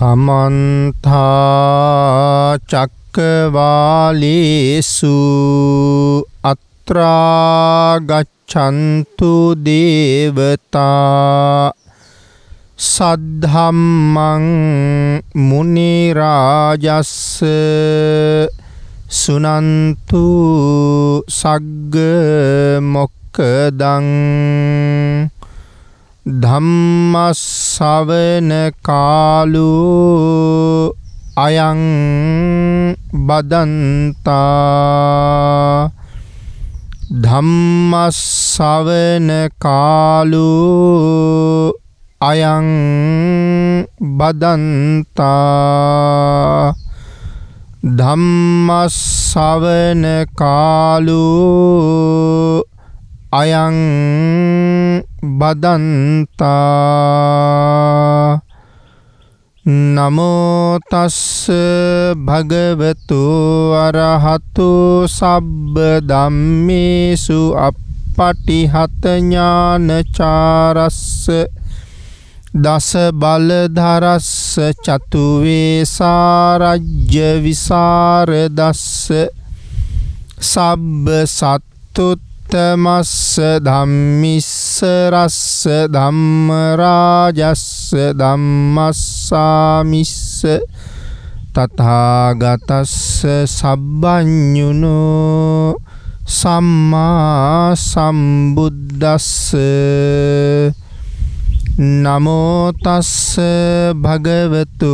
समन्ता चक्रवालेषु अत्रा गच्छन्तु देवता सद्धम्मं मुनिराजस्स सुनन्तु सग्ग मोक्खदं ධම්මස්සවන කාලෝ අයං බදන්තා ධම්මස්සවන කාලෝ අයං බදන්තා ධම්මස්සවන කාලෝ අයං බදන්තා නමෝ තස්ස භගවතු අරහතු සබ්බ ධම්මේසු අප්පටිහත ඥානචාරස්ස දස බලධරස්ස චතුවේසාරජ්‍ය විසරදස්ස සබ්බ සත්තුත් තමස්ස ධම්මිස්ස රස්ස ධම්ම රාජස්ස ධම්මස්සාමිස්ස තථාගතස්ස සබ්බඤුනෝ සම්මා සම්බුද්දස්ස නමෝ තස්ස භගවතු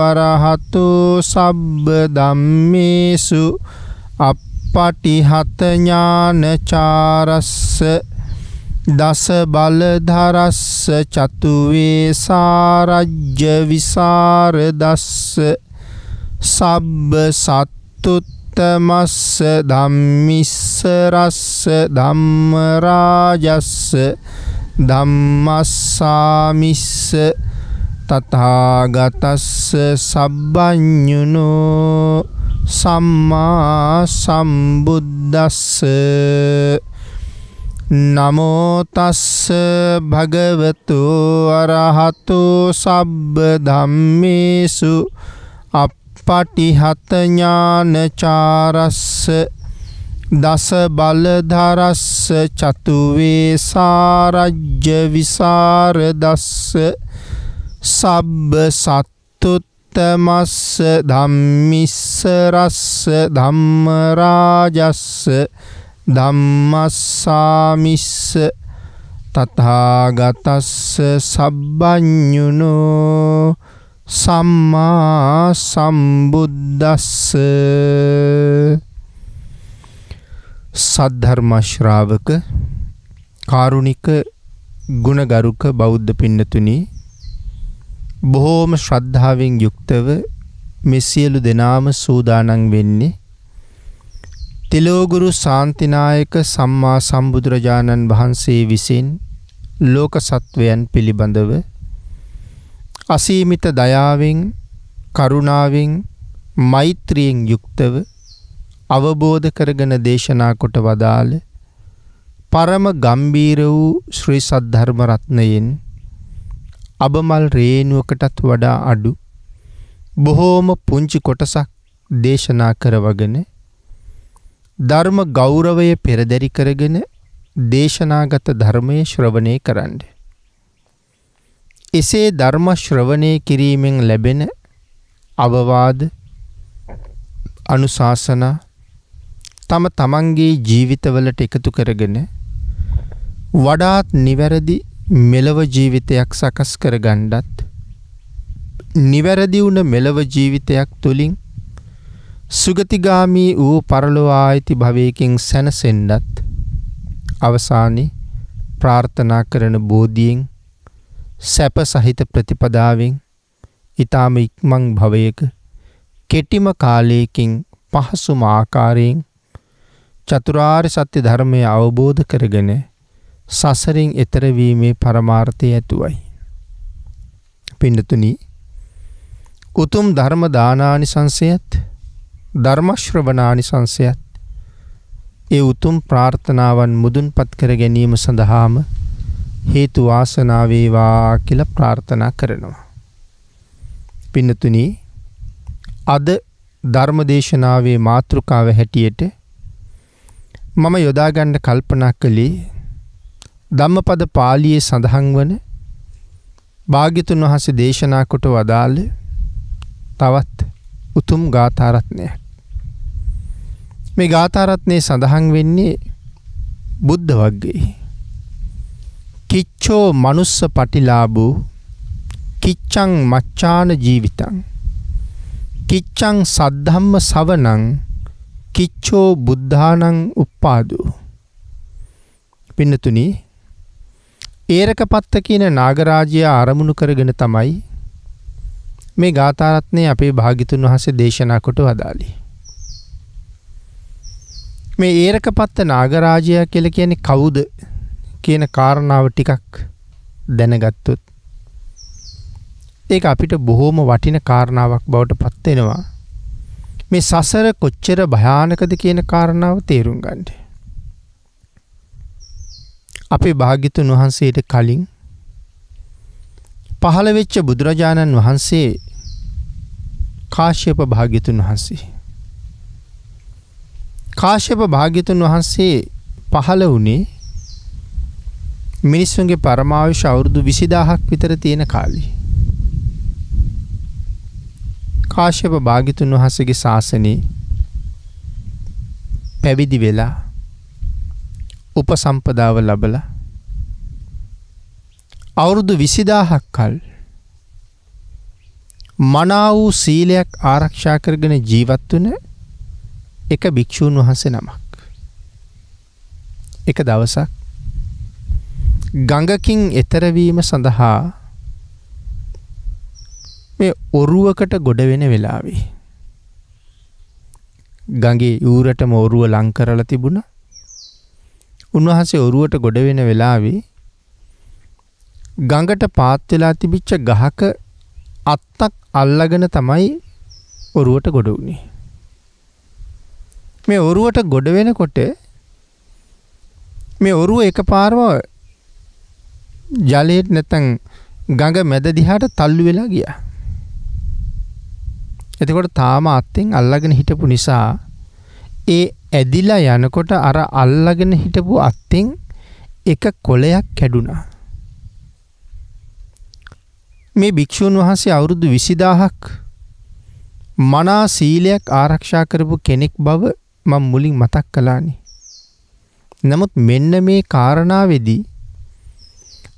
අරහතු සබ්බ ධම්මේසු පටිහත ඥානචාරස්ස දස බලධරස්ස චතුවේසාරජ්‍ය විසරදස්ස සබ්බ සත්තුත්තමස්ස ධම්මිස්ස රස්ස ධම්ම රාජස්ස ධම්මස්සාමිස්ස තථාගතස්ස සබ්බඤුනෝ සම්මා සම්බුද්දස්ස නමෝ තස්ස භගවතු අරහතු සබ්බ ධම්මේසු අප්පටිහත ඥානචාරස්ස දස බලධරස්ස චතුවේසාරජ්‍ය විසරදස්ස සබ්බ සත්තුත් තමස්ස ධම්මිස්ස රස්ස ධම්ම රාජස්ස ධම්මස්සාමිස්ස තථාගතස්ස සබ්බඤුනෝ සම්මා සම්බුද්දස්ස සද්ධර්ම ශ්‍රාවක කාරුණික ගුණගරුක බෞද්ධ පින්නතුනි බොහෝම ශ්‍රද්ධාවෙන් යුක්තව මේ සියලු දෙනාම සූදානම් වෙන්නේ තිලෝගුරු ශාන්තිනායක සම්මා සම්බුදුරජාණන් වහන්සේ විසින් ලෝක සත්වයන් පිළිබඳව අසීමිත දයාවෙන් කරුණාවෙන් මෛත්‍රියෙන් යුක්තව අවබෝධ කරගෙන දේශනා කොට වදාළ පරම ගම්බීර වූ ශ්‍රී සද්ධර්ම රත්නයෙන් අබමල් රේණුවකටත් වඩා අඩු බොහෝම පුංචි කොටසක් දේශනා කරවගෙන ධර්ම ගෞරවය පෙරදරි කරගෙන දේශනාගත ධර්මයේ ශ්‍රවණය කරන්න. එසේ ධර්ම ශ්‍රවණය කිරීමෙන් ලැබෙන අවවාද අනුශාසනා තම තමන්ගේ ජීවිතවලට එකතු කරගෙන වඩාත් නිවැරදි මෙලව ජීවිතයක් සකස් කරගන්නත් නිවැරදි වුණ මෙලව ජීවිතයක් තුළින් සුගතිගාමී වූ පරලොව ආයති භවයකින් සැනසෙන්නත් අවසානයේ ප්‍රාර්ථනා කරන බෝධියෙන් සැප සහිත ප්‍රතිපදාවෙන් ඊ타ම ඉක්මන් භවයක කෙටිම කාලයකින් පහසුම ආකාරයෙන් චතුරාර්ය සත්‍ය ධර්මය අවබෝධ කරගෙන සසරින් එතර වීමේ පරමාර්ථය ඇතුවයි. පින්නතුනි උතුම් ධර්ම දානානිසංසයත් ධර්ම ශ්‍රවණානිසංසයත් ඒ උතුම් ප්‍රාර්ථනාවන් මුදුන්පත් කර ගැනීම සඳහාම හේතු වාසනා වේවා කියලා ප්‍රාර්ථනා කරනවා. පින්නතුනි අද ධර්මදේශනාවේ මාතෘකාව හැටියට මම යොදා ගන්න කල්පනා කළේ ධම්මපද පාළියේ සඳහන් වන භාග්‍යතුන් වහන්සේ දේශනා කොට වදාළ තවත් උතුම් ගාථා රත්නයක්. මේ ගාථා රත්නයේ සඳහන් වෙන්නේ බුද්ධ වග්ගයේ. කිච්ඡෝ මනුස්ස පටිලාභෝ කිච්ඡං මච්ඡාන ජීවිතං කිච්ඡං සද්ධම්ම සවනං කිච්ඡෝ බුද්ධානං උප්පාදෝ. පින්නතුනි ඒරකපත්ත කියන නාගරාජයා ආරමුණු කරගෙන තමයි මේ ගාථා රත්නය අපේ භාග්‍යතුන් වහන්සේ දේශනා කොට වදාළේ. මේ ඒරකපත්ත නාගරාජයා කියලා කියන්නේ කවුද කියන කාරණාව ටිකක් දැනගත්තොත් ඒක අපිට බොහොම වටින කාරණාවක් බවට පත් වෙනවා. මේ සසර කොච්චර භයානකද කියන කාරණාව තේරුම් ගන්න. අපේ භාග්‍යතුන් වහන්සේට කලින් පහළ වෙච්ච බුදුරජාණන් වහන්සේ කාශ්‍යප භාග්‍යතුන් වහන්සේ. කාශ්‍යප භාග්‍යතුන් වහන්සේ පහළ වුණේ මිනිස්සුන්ගේ පරමායුෂ අවුරුදු 20000ක් විතර තියෙන කාලේ. කාශ්‍යප භාග්‍යතුන් වහන්සේගේ ශාසනයේ පැවිදි වෙලා උපසම්පදාව ලැබලා අවුරුදු 20000ක් කල් මනා වූ සීලයක් ආරක්ෂා කරගෙන ජීවත් වුණ එක භික්ෂූන් වහන්සේ නමක්. එක දවසක් ගඟකින් එතර වීම සඳහා මේ ඔරුවකට ගොඩ වෙන වෙලාවේ ගඟේ ඌරටම ඔරුව ලං කරලා තිබුණා. උන්වහන්සේ ඔරුවට ගොඩ වෙන වෙලාවේ ගඟට පාත් වෙලා තිබිච්ච ගහක අත්තක් අල්ලගෙන තමයි ඔරුවට ගොඩ වුණේ. මේ ඔරුවට ගොඩ වෙනකොට මේ ඔරුව එකපාරම ජලයට නැත්නම් ගඟ මැද දිහාට තල්ලු වෙලා ගියා. එතකොට තාම අත්ෙන් අල්ලගෙන හිටපු නිසා ඒ ඇදිලා යනකොට අර අල්ලගෙන හිටපු අත්ෙන් එක කොළයක් කැඩුනා. මේ භික්ෂුන් වහන්සේ අවුරුදු 20000ක් මනා සීලයක් ආරක්ෂා කරපු කෙනෙක් බව මම මුලින් මතක් කළානේ. නමුත් මෙන්න මේ කාරණාවේදී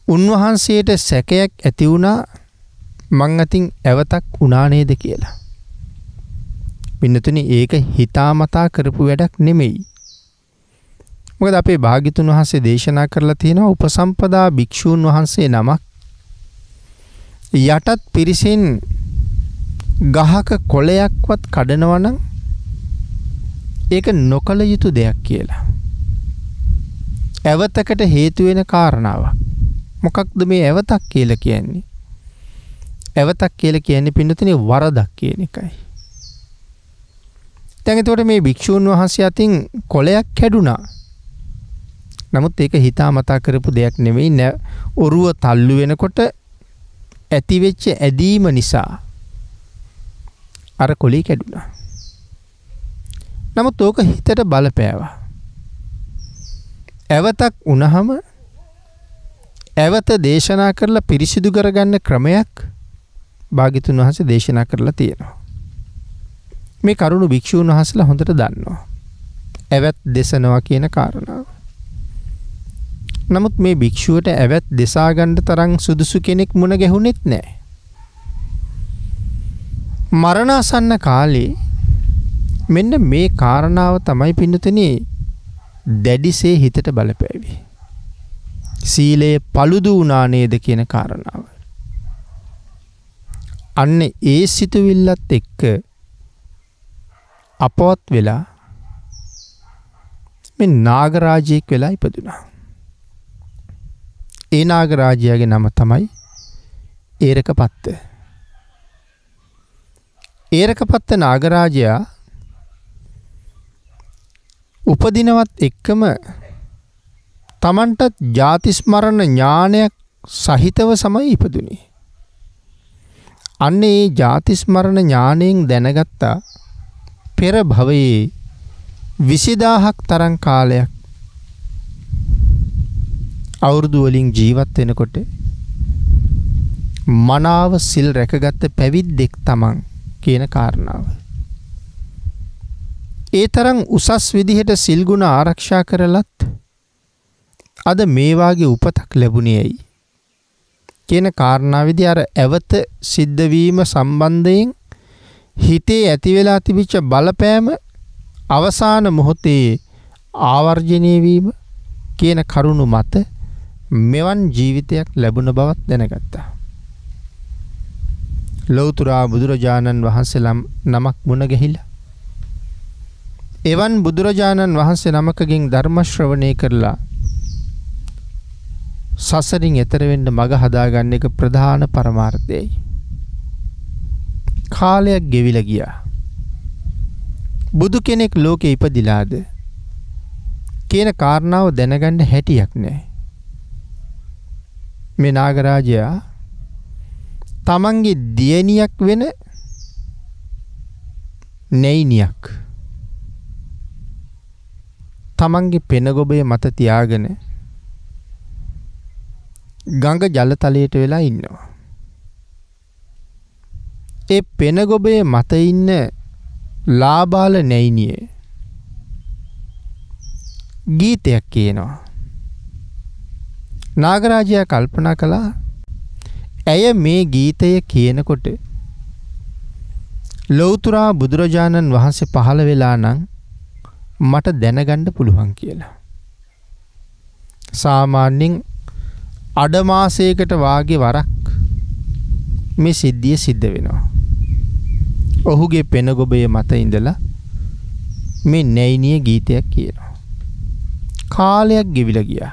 උන්වහන්සේට සැකයක් ඇති වුණා මං අතින් ඇවතක් වුණා නේද කියලා. පින්නතුනි ඒක හිතාමතා කරපු වැඩක් නෙමෙයි. මොකද අපේ භාග්‍යතුන් වහන්සේ දේශනා කරලා තියෙනවා උපසම්පදා භික්ෂූන් වහන්සේ නමක් යටත් පිරිසෙන් ගහක කොළයක්වත් කඩනවා නම් ඒක නොකල යුතු දෙයක් කියලා. ඇවතකට හේතු වෙන කාරණාවක්. මොකක්ද මේ ඇවතක් කියලා කියන්නේ? ඇවතක් කියලා කියන්නේ පින්නතුනි වරදක් කියන එකයි. දැන් එතකොට මේ භික්ෂූන් වහන්සේ අතින් කොළයක් කැඩුනා. නමුත් ඒක හිතාමතා කරපු දෙයක් නෙමෙයි. ඔරුව තල්ලු වෙනකොට ඇති වෙච්ච ඇදීම නිසා අර කොළේ කැඩුනා. නමුත් ඕක හිතට බලපෑවා. ඇවතක් වුණාම ඇවත දේශනා කරලා පිරිසිදු කරගන්න ක්‍රමයක් භාග්‍යතුන් වහන්සේ දේශනා කරලා තියෙනවා. මේ කරුණු භික්ෂූන් වහන්සේලා හොඳට දන්නවා. ඇවත් දෙසනවා කියන කාරණාව. නමුත් මේ භික්ෂුවට ඇවත් දෙසා ගන්න තරම් සුදුසු කෙනෙක් මුණ ගැහුනෙත් නැහැ. මරණාසන්න කාලේ මෙන්න මේ කාරණාව තමයි පින්නතුනි දැඩිසේ හිතට බලපෑවේ. සීලය paludu වුණා නේද කියන කාරණාව. අන්න ඒ සිතුවිල්ලත් එක්ක අපවත් වෙලා මේ නාගරාජයෙක් වෙලා ඉපදුනා. ඒ නාගරාජයාගේ නම තමයි ඒරකපත්ත. ඒරකපත්ත නාගරාජයා උපදිනවත් එක්කම තමන්ටත් ජාති ස්මරණ ඥානයක් සහිතව සමයි ඉපදුනේ. අන්නේ ජාති ස්මරණ ඥාණයෙන් දැනගත්තා පෙර භවයේ 20000ක් තරම් කාලයක් අවුරුදු වලින් ජීවත් වෙනකොට මනාව සිල් රැකගත්ත පැවිද්දෙක් තමන් කියන කාරණාව. ඒ තරම් උසස් විදිහට සිල් ගුණ ආරක්ෂා කරලත් අද මේ වාගේ උපතක් ලැබුණේ ඇයි කියන කාරණාවේදී අර ඇවත සිද්ධ වීම සම්බන්ධයෙන් හිතේ ඇති වෙලා තිබිච්ච බලපෑම අවසාන මොහොතේ ආවර්ජනය වීම කියන කරුණු මත මෙවන් ජීවිතයක් ලැබුණ බවත් දැනගත්තා. ලෞතර බුදුරජාණන් වහන්සේ නමක් මුණ ගැහිලා එවන් බුදුරජාණන් වහන්සේ නමකගෙන් ධර්ම ශ්‍රවණය කරලා සසරින් එතර වෙන්න මඟ හදාගන්න එක ප්‍රධාන පරමාර්ථයයි. කාලයක් ගෙවිලා ගියා. බුදු කෙනෙක් ලෝකේ ඉපදිලාද කියන කාරණාව දැනගන්න හැටියක් නැහැ. මේ නාගරාජයා තමන්ගේ දියණියක් වෙන නෙයිනියක් තමන්ගේ පෙනගොබේ මත තියාගෙන ගඟ ජලතලයට වෙලා ඉන්නවා. ඒ පෙනගොබේ මත ඉන්න ලාබාල නෙයිනියේ ගීතයක් කියනවා. නාගරාජයා කල්පනා කළා ඇය මේ ගීතය කියනකොට ලෞතර බුදුරජාණන් වහන්සේ පහළ වෙලා නම් මට දැනගන්න පුළුවන් කියලා. සාමාන්‍යයෙන් අඩමාසයකට වාගේ වරක් මේ සිද්ධිය සිද්ධ වෙනවා. ඔහුගේ පෙනගොබේ මත ඉඳලා මේ නැයිනිය ගීතයක් කියනවා. කාලයක් ගෙවිලා ගියා.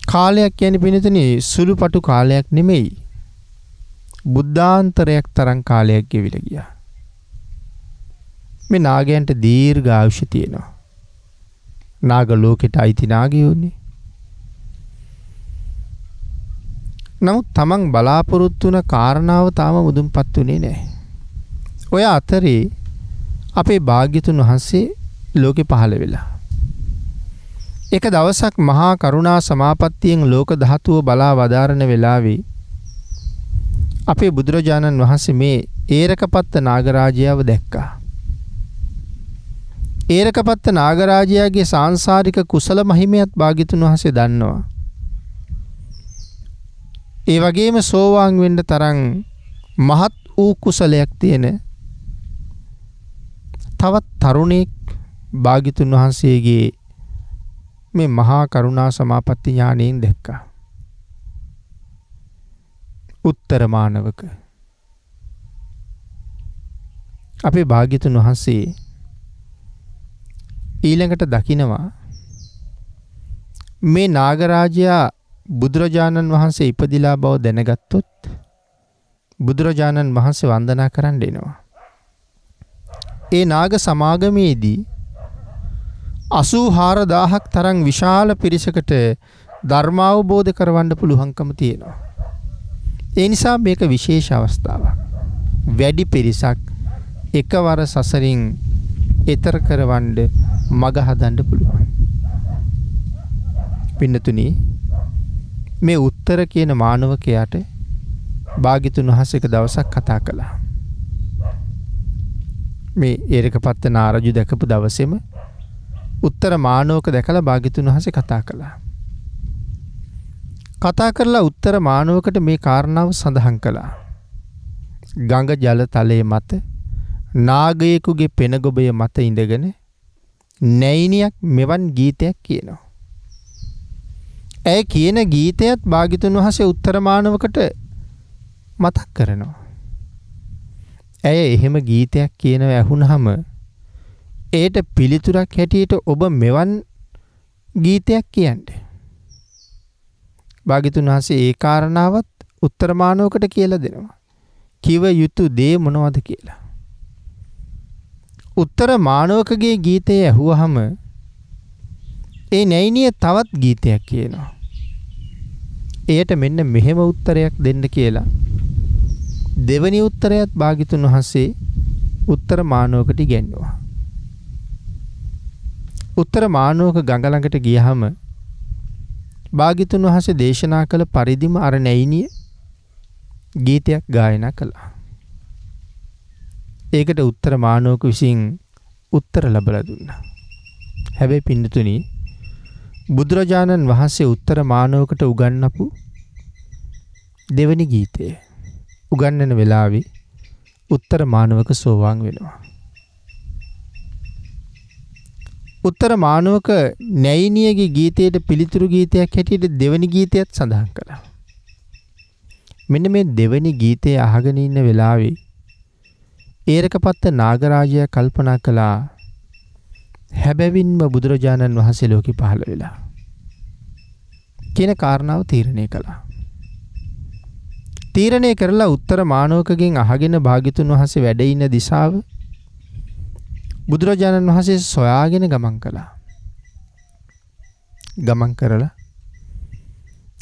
කාලයක් කියන්නේ පිළිතුනේ සුළුපටු කාලයක් නෙමෙයි. බුද්ධාන්තරයක් තරම් කාලයක් ගෙවිලා ගියා. මේ නාගයන්ට දීර්ඝ ආයුෂ තියෙනවා. නාග ලෝකෙට අයිති නාගයෝනේ. නමුත් තමන් බලාපොරොත්තු වුණ කාරණාව තාම මුදුන්පත් උනේ නැහැ. ඔය අතරේ අපේ භාග්‍යතුන් වහන්සේ ලෝකෙ පහළ වෙලා. එක දවසක් මහා කරුණා සමාපත්තියෙන් ලෝක ධාතුව බලා වදාරන වෙලාවේ අපේ බුදුරජාණන් වහන්සේ මේ ඒරකපත්ත නාගරාජයාව දැක්කා. ඒරකපත්ත නාගරාජයාගේ සාංශාරික කුසල මහිමයත් භාග්‍යතුන් වහන්සේ දන්නවා. ඒ වගේම සෝවාන් වෙන්න තරම් මහත් වූ කුසලයක් තියෙන තවත් තරුණෙක් භාග්‍යතුන් වහන්සේගේ මේ මහා කරුණා සමාපatti ඥාණයෙන් දැක්කා. උත්තර මානවක අපේ භාග්‍යතුන් වහන්සේ ඊළඟට දකිනවා මේ නාගරාජයා බුදුරජාණන් වහන්සේ ඉපදිලා බව දැනගත්තොත් බුදුරජාණන් වහන්සේ වන්දනා කරන්න එනවා. ඒ නාග සමාගමේදී 84000ක් තරම් විශාල පිරිසකට ධර්මාවබෝධ කරවන්න පුළුවන්කම තියෙනවා. ඒ නිසා මේක විශේෂ අවස්ථාවක්. වැඩි පිරිසක් එකවර සසරින් එතර කරවන්න මඟ හදන්න පුළුවන්. පින්නතුනි මේ උත්තර කියන මානවකයාට භාග්‍යතුන් වහන්සේ එක දවසක් කතා කළා. මේ ඒරකපත්ත නාරජු දැකපු දවසේම උත්තර මානවක දැකලා භාග්‍යතුන් වහන්සේ කතා කළා. කතා කරලා උත්තර මානවකට මේ කාරණාව සඳහන් කළා. ගඟ ජල තලයේ මත නාගයෙකුගේ පෙනගොබය මත ඉඳගෙන නැයිනියක් මෙවන් ගීතයක් කියනවා. ඇය කියන ගීතයත් භාග්‍යතුන් වහන්සේ උත්තර මානවකට මතක් කරනවා. ඇය එහෙම ගීතයක් කියනව ඇහුනහම ඒට පිළිතුරක් හැටියට ඔබ මෙවන් ගීතයක් කියන්නේ. භාග්‍යතුන් වහන්සේ ඒ කාරණාවත් උත්තර මානවකට කියලා දෙනවා. කිව යුතු දේ මොනවද කියලා. උත්තර මානවකගේ ගීතය ඇහුවහම ඒ නැයිනිය තවත් ගීතයක් කියනවා. එයට මෙන්න මෙහෙම උත්තරයක් දෙන්න කියලා දෙවනි උත්තරයත් භාග්‍යතුන් වහන්සේ උත්තර මානවකට ඉගැන්වුවා. උත්තර මානවක ගඟ ළඟට ගියහම භාග්‍යතුන් වහන්සේ දේශනා කළ පරිදිම අර නැයිනිය ගීතයක් ගායනා කළා. ඒකට උත්තර මානවක විසින් උත්තර ලැබලා දුන්නා. හැබැයි පින්නතුනි බුදුරජාණන් වහන්සේ උත්තර මානවකට උගන්වපු දෙවනි ගීතය උගන්වන වෙලාවේ උත්තර මානවක සෝවාන් වෙනවා. උත්තර මානවක නැයිනියගේ ගීතයට පිළිතුරු ගීතයක් හැටියට දෙවනි ගීතයත් සඳහන් කළා. මෙන්න මේ දෙවනි ගීතය අහගෙන ඉන්න වෙලාවේ ඒරකපත්ත නාගරාජයා කල්පනා කළා හැබැවින්ම බුදුරජාණන් වහන්සේ ලෝකෙ පහළ වෙලා කියන කාරණාව තීරණය කළා. තීරණය කරලා උත්තර මානවකගෙන් අහගෙන භාග්‍යතුන් වහන්සේ වැඩ ඉන්න දිශාව බුදුරජාණන් වහන්සේ සොයාගෙන ගමන් කළා. ගමන් කරලා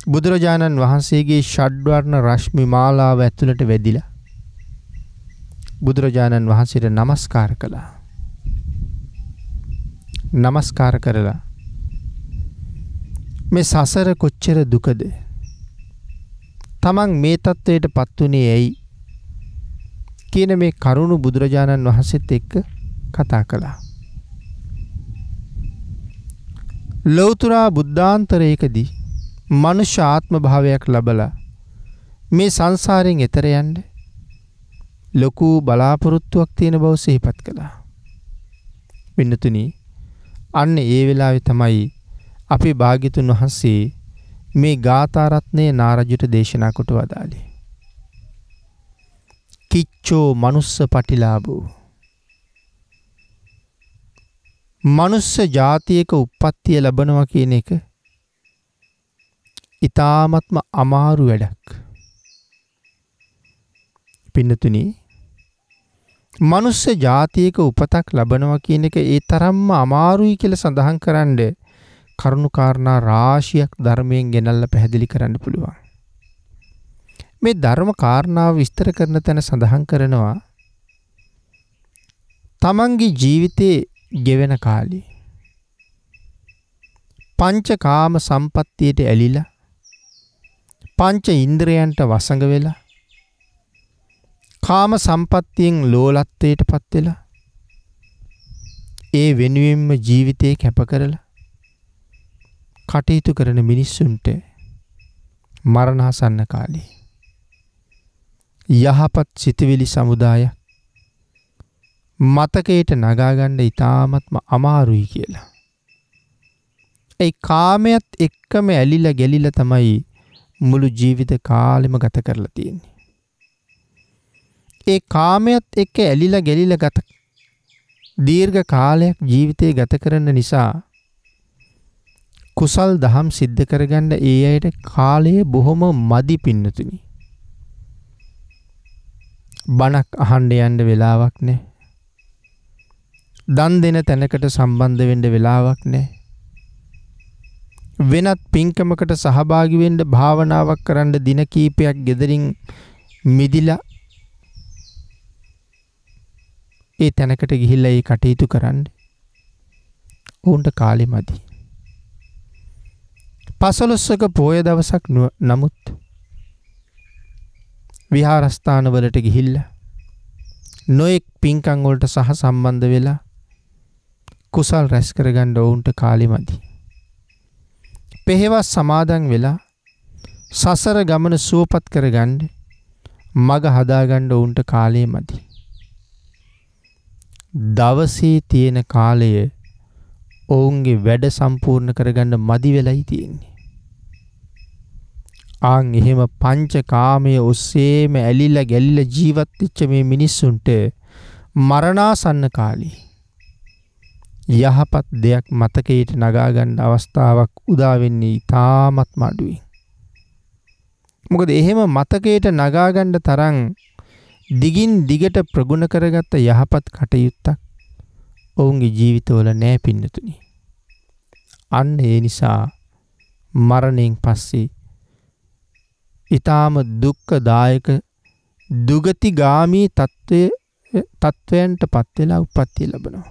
බුදුරජාණන් වහන්සේගේ ෂඩ්වර්ණ රශ්මි මාලාව ඇතුළට වැදිලා බුදුරජාණන් වහන්සේට නමස්කාර කළා. නමස්කාර කරලා මේ සසර කොච්චර දුකද තමන් මේ තත්වයට පත් වුණේ ඇයි කියන මේ කරුණු බුදුරජාණන් වහන්සේත් එක්ක කතා කළා. ලෞතර බුද්ධාන්තරයකදී මනුෂ්‍ය ආත්ම භාවයක් ලැබලා මේ සංසාරයෙන් එතර යන්න ලොකු බලාපොරොත්තුවක් තියෙන බව සිහිපත් කළා. පින්නතුනි අන්න ඒ වෙලාවේ තමයි අපි භාග්‍යතුන් වහන්සේ මේ ගාථා රත්නය නාරජුට දේශනා කොට වදාළේ. කිච්චෝ මනුස්ස පටිලාභෝ මනුස්ස ජාතියක උප්පත්තිය ලැබනවා කියන එක ඊ타ත්ම අමාරු වැඩක්. පින්නතුනි මනුස්ස ජාතියක උපතක් ලබනවා කියන එක ඒ තරම්ම අමාරුයි කියලා සඳහන් කරන්න කරුණු කාරණා රාශියක් ධර්මයෙන් ගෙනල්ලා පැහැදිලි කරන්න පුළුවන්. මේ ධර්ම කාරණාව විස්තර කරන තැන සඳහන් කරනවා තමන්ගේ ජීවිතේ ගෙවෙන කාලේ පංචකාම සම්පත්තියට ඇලිලා පංච ඉන්ද්‍රයන්ට වසඟ වෙලා කාම සම්පත්තියෙන් ලෝලත්වයට පත් වෙලා ඒ වෙනුවෙන්ම ජීවිතේ කැප කරලා කටයුතු කරන මිනිස්සුන්ට මරණාසන්න කාලේ යහපත් සිතවිලි සමුදාය මතකයට නගා ගන්න ඉතාමත්ම අමාරුයි කියලා. ඒ කාමයට එක්කම ඇලිලා ගැලිලා තමයි මුළු ජීවිත කාලෙම ගත කරලා තියෙන්නේ. ඒ කාමයට එක්ක ඇලිලා ගැලිලා ගත දීර්ඝ කාලයක් ජීවිතේ ගත කරන නිසා කුසල් දහම් සිද්ධ කරගන්න ඒ අයට කාලය බොහොම මදි පින්නතුනි. බණක් අහන්න යන්න වෙලාවක් නැහැ. දන් දෙන තැනකට සම්බන්ධ වෙන්න වෙලාවක් නැහැ. වෙනත් පින්කමකට සහභාගී වෙන්න භාවනාවක් කරන්න දින කීපයක් ගෙදරින් මිදිලා ඒ තැනකට ගිහිල්ලා ඒ කටයුතු කරන්න උන්ට කාලෙ මදි. පසළොස්වක පෝය දවසක් නමුත් විහාරස්ථාන වලට ගිහිල්ලා නොඑක් පින්කම් වලට සහ සම්බන්ධ වෙලා කුසල් රැස් කරගන්න උන්ට කාලෙ මදි. පෙහෙවස් සමාදන් වෙලා සසර ගමන සුවපත් කරගන්න මග හදාගන්න උන්ට කාලය මදි. දවසේ තියෙන කාලය ඔවුන්ගේ වැඩ සම්පූර්ණ කරගන්න මදි වෙලයි තියෙන්නේ. ආන් එහෙම පංචකාමයේ ඔස්සේම ඇලිලා ගැලිලා ජීවත් වෙච්ච මේ මිනිස්සුන්ට මරණාසන්න කාලේ යහපත් දෙයක් මතකයට නගා ගන්න අවස්ථාවක් උදා වෙන්නේ ඊටමත් අඩුයි. මොකද එහෙම මතකයට නගා ගන්න තරම් දිගින් දිගට ප්‍රගුණ කරගත්ත යහපත් කටයුත්තක් ඔවුන්ගේ ජීවිතවල නැහැ පින්නතුනි. අන්න ඒ නිසා මරණයෙන් පස්සේ ඊටාම දුක්ඛදායක දුගතිගාමී තත්වයන්ටපත් වෙලා උප්පත්තිය ලැබෙනවා.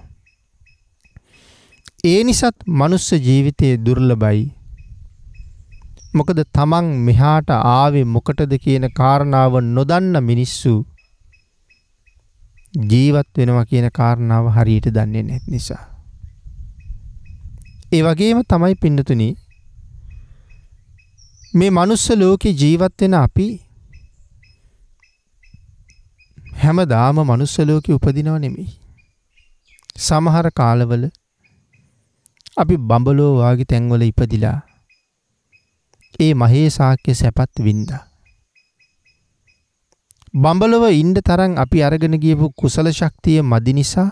ඒ නිසාත් මනුස්ස ජීවිතයේ දුර්ලභයි. මොකද තමන් මෙහාට ආවේ මොකටද කියන කාරණාව නොදන්න මිනිස්සු ජීවත් වෙනවා කියන කාරණාව හරියට දන්නේ නැති නිසා. ඒ වගේම තමයි පින්නතුනි මේ මනුස්ස ලෝකේ ජීවත් වෙන අපි හැමදාම මනුස්ස ලෝකේ උපදිනව නෙමෙයි. සමහර කාලවල අපි බඹලෝ වාගේ තැන්වල ඉපදිලා ඒ මහේ ශාක්‍ය සැපත් වින්දා. බඹලව ඉන්න තරම් අපි අරගෙන ගියපු කුසල ශක්තිය මදි නිසා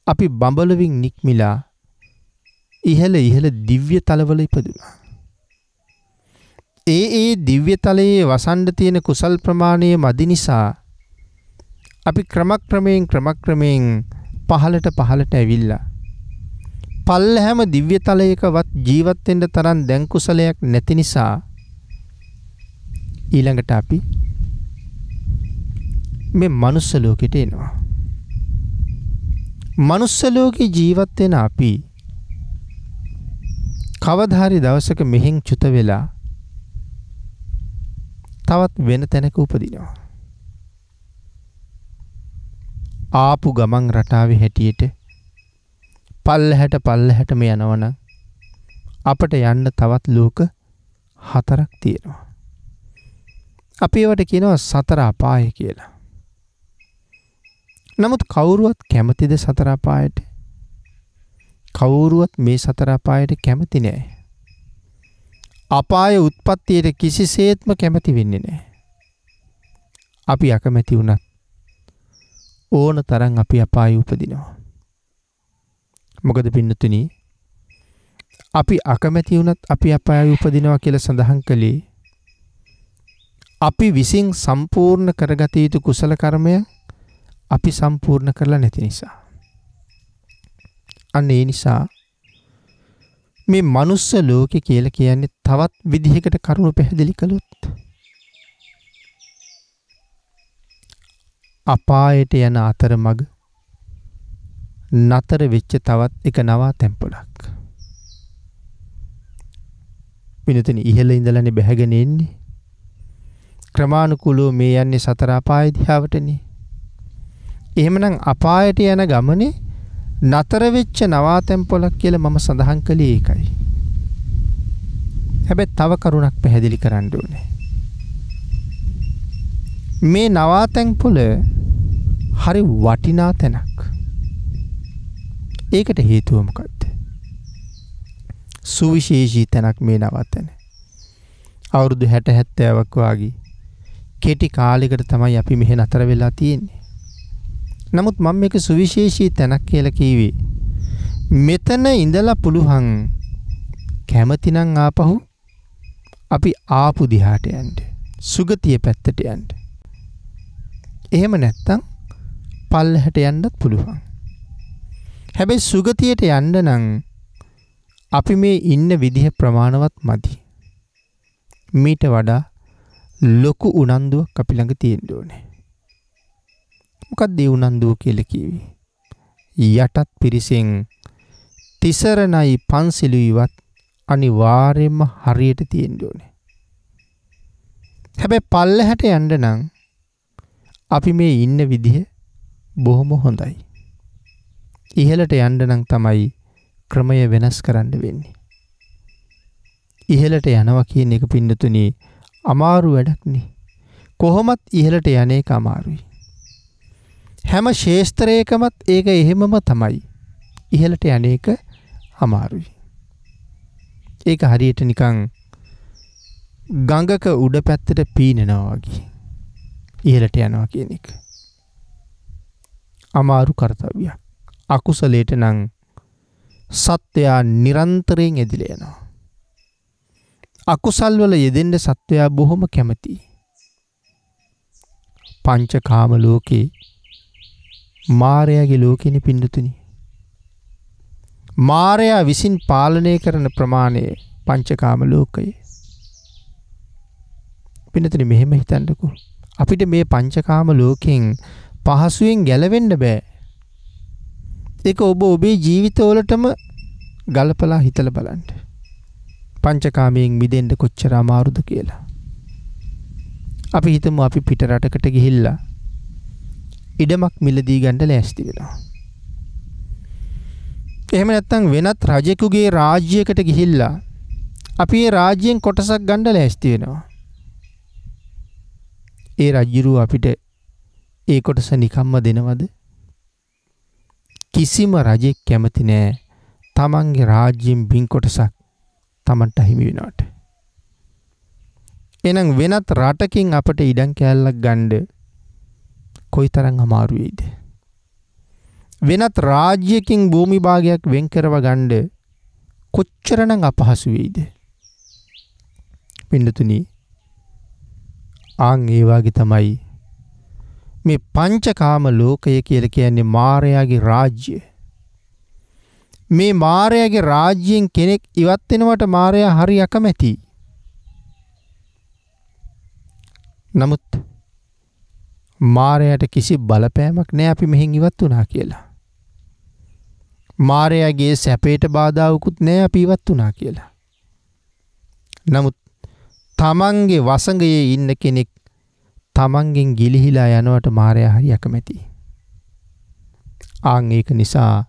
අපි බඹලවින් නික්මිලා ඉහළ දිව්‍ය තලවල ඉපදුණා. ඒ දිව්‍ය තලයේ වසන්ඩ තියෙන කුසල් ප්‍රමාණය මදි නිසා අපි ක්‍රමක්‍රමයෙන් පහළට ඇවිල්ලා පල්ලහැම දිව්‍ය තලයකවත් ජීවත් වෙන්න තරම් දැන් කුසලයක් නැති නිසා ඊළඟට අපි මේ මනුස්ස ලෝකෙට එනවා. මනුස්ස ලෝකේ ජීවත් වෙන අපි කවදා හරි දවසක මෙහෙන් චුත වෙලා තවත් වෙන තැනක උපදිනවා. ආපු ගමන් රටාවේ හැටියට පල්ලහැටම යනවනම් අපට යන්න තවත් ලෝක 4ක් තියෙනවා. අපි ඒවට කියනවා සතර අපාය කියලා. නමුත් කවුරුවත් කැමතිද සතර අපායට? කවුරුවත් මේ සතර අපායට කැමති නෑ. අපාය උත්පත්තියට කිසිසේත්ම කැමති වෙන්නේ නෑ. අපි අකමැති වුණත් ඕන තරම් අපි අපාය උපදිනවා. මොකද පින්නතුනි අපි අකමැති වුණත් අපි අපාය උපදිනවා කියලා සඳහන් කළේ අපි විසින් සම්පූර්ණ කරගත යුතු කුසල කර්මය අපි සම්පූර්ණ කරලා නැති නිසා. අන්න ඒ නිසා මේ මනුස්ස ලෝකේ කියලා කියන්නේ තවත් විදිහකට කරුණු පැහැදිලි කළොත් අපායට යන අතරමඟ නතර වෙච්ච තවත් එක නවාතැන්පොළක්. පිනතුනි ඉහළ ඉඳලානේ බැහැගෙන එන්නේ. ක්‍රමානුකූලව මේ යන්නේ සතර අපාය දිහාවටනේ. එහෙමනම් අපායට යන ගමනේ නතර වෙච්ච නවාතැන්පොළක් කියලා මම සඳහන් කළේ ඒකයි. හැබැයි තව කරුණක් පැහැදිලි කරන්න ඕනේ. මේ නවාතැන්පොළ හරි වටිනා තැනක්. ඒකට හේතුව මොකක්ද? සුවිශේෂී තැනක් මේ නවාතැන. අවුරුදු 60-70ක් වගේ කෙටි කාලයකට තමයි අපි මෙහෙ නතර වෙලා තියෙන්නේ. නමුත් මම මේක සුවිශේෂී තැනක් කියලා කිව්වේ මෙතන ඉඳලා පුළුවන් කැමතිනම් ආපහු අපි ආපු දිහාට යන්න. සුගතිය පැත්තට යන්න. එහෙම නැත්තම් පල්ලෙහාට යන්නත් පුළුවන්. හැබැයි සුගතියට යන්න නම් අපි මේ ඉන්න විදිහ ප්‍රමාණවත් මදි. මීට වඩා ලොකු උනන්දුවක් අපි ළඟ තියෙන්න ඕනේ. මොකක්ද ඒ උනන්දුව කියලා කිව්වේ? යටත් පිරිසෙන් තිසරණයි පන්සිලුයිවත් අනිවාර්යයෙන්ම හරියට තියෙන්න ඕනේ. හැබැයි පල්ලෙහාට යන්න නම් අපි මේ ඉන්න විදිහ බොහොම හොඳයි. ඉහළට යන්න නම් තමයි ක්‍රමය වෙනස් කරන්න වෙන්නේ. ඉහළට යනවා කියන එක පින්නතුනි අමාරු වැඩක් නේ. කොහොමත් ඉහළට යන එක අමාරුයි. හැම ශේස්ත්‍රයකමත් ඒක එහෙමම තමයි. ඉහළට යන එක අමාරුයි. ඒක හරියට නිකන් ගඟක උඩ පැත්තට පීනනවා වගේ. ඉහළට යනවා කියන එක අමාරු කාර්යයක්. අකුසලයට නම් සත්වයා නිරන්තරයෙන් එදිලා යනවා. අකුසල් වල යෙදෙන්න සත්වයා බොහොම කැමතියි. පංචකාම ලෝකේ මායාවේ ලෝකෙනි පින්නතුනි. මායා විසින් පාලනය කරන ප්‍රමාණය පංචකාම ලෝකයේ. පින්නතුනි මෙහෙම හිතන්නකෝ. අපිට මේ පංචකාම ලෝකෙන් පහසුවෙන් ගැලවෙන්න බෑ. ඒක ඔබ ඔබේ ජීවිතවලටම ගලපලා හිතලා බලන්න. පංචකාමයෙන් මිදෙන්න කොච්චර අමාරුද කියලා. අපි හිතමු අපි පිට රටකට ගිහිල්ලා ඉඩමක් මිලදී ගන්න ලෑස්ති වෙනවා. එහෙම නැත්නම් වෙනත් රජෙකුගේ රාජ්‍යයකට ගිහිල්ලා අපි ඒ රාජ්‍යයෙන් කොටසක් ගන්න ලෑස්ති වෙනවා. ඒ රජුරු අපිට ඒ කොටස නිකම්ම දෙනවද? කිසිම රජෙක් කැමති නෑ තමන්ගේ රාජ්‍යයෙන් බින් කොටසක් තමන්ට හිමි වෙනවට. එහෙනම් වෙනත් රටකින් අපට ඉඩම් කෑල්ලක් ගන්න කොයිතරම් අමාරු වෙයිද? වෙනත් රාජ්‍යකින් භූමි භාගයක් වෙන් කරව ගන්න කොච්චරනම් අපහසු වෙයිද? පින්නතුනි ආන් ඒ වගේ තමයි මේ පංචකාම ලෝකය කියලා කියන්නේ මායාවේ රාජ්‍ය. මේ මායාවේ රාජ්‍යයෙන් කෙනෙක් ඉවත් වෙනවට මායා හරි අකමැති. නමුත් මායාට කිසි බලපෑමක් නැහැ අපි මෙහෙන් ඉවත් වුණා කියලා. මායාගේ සැපයට බාධාවකුත් නැහැ අපි ඉවත් වුණා කියලා. නමුත් තමන්ගේ වසඟයේ ඉන්න කෙනෙක් තමන්ගෙන් ගිලිහිලා යනවට මායාව හරි අකමැතියි. ආන් ඒක නිසා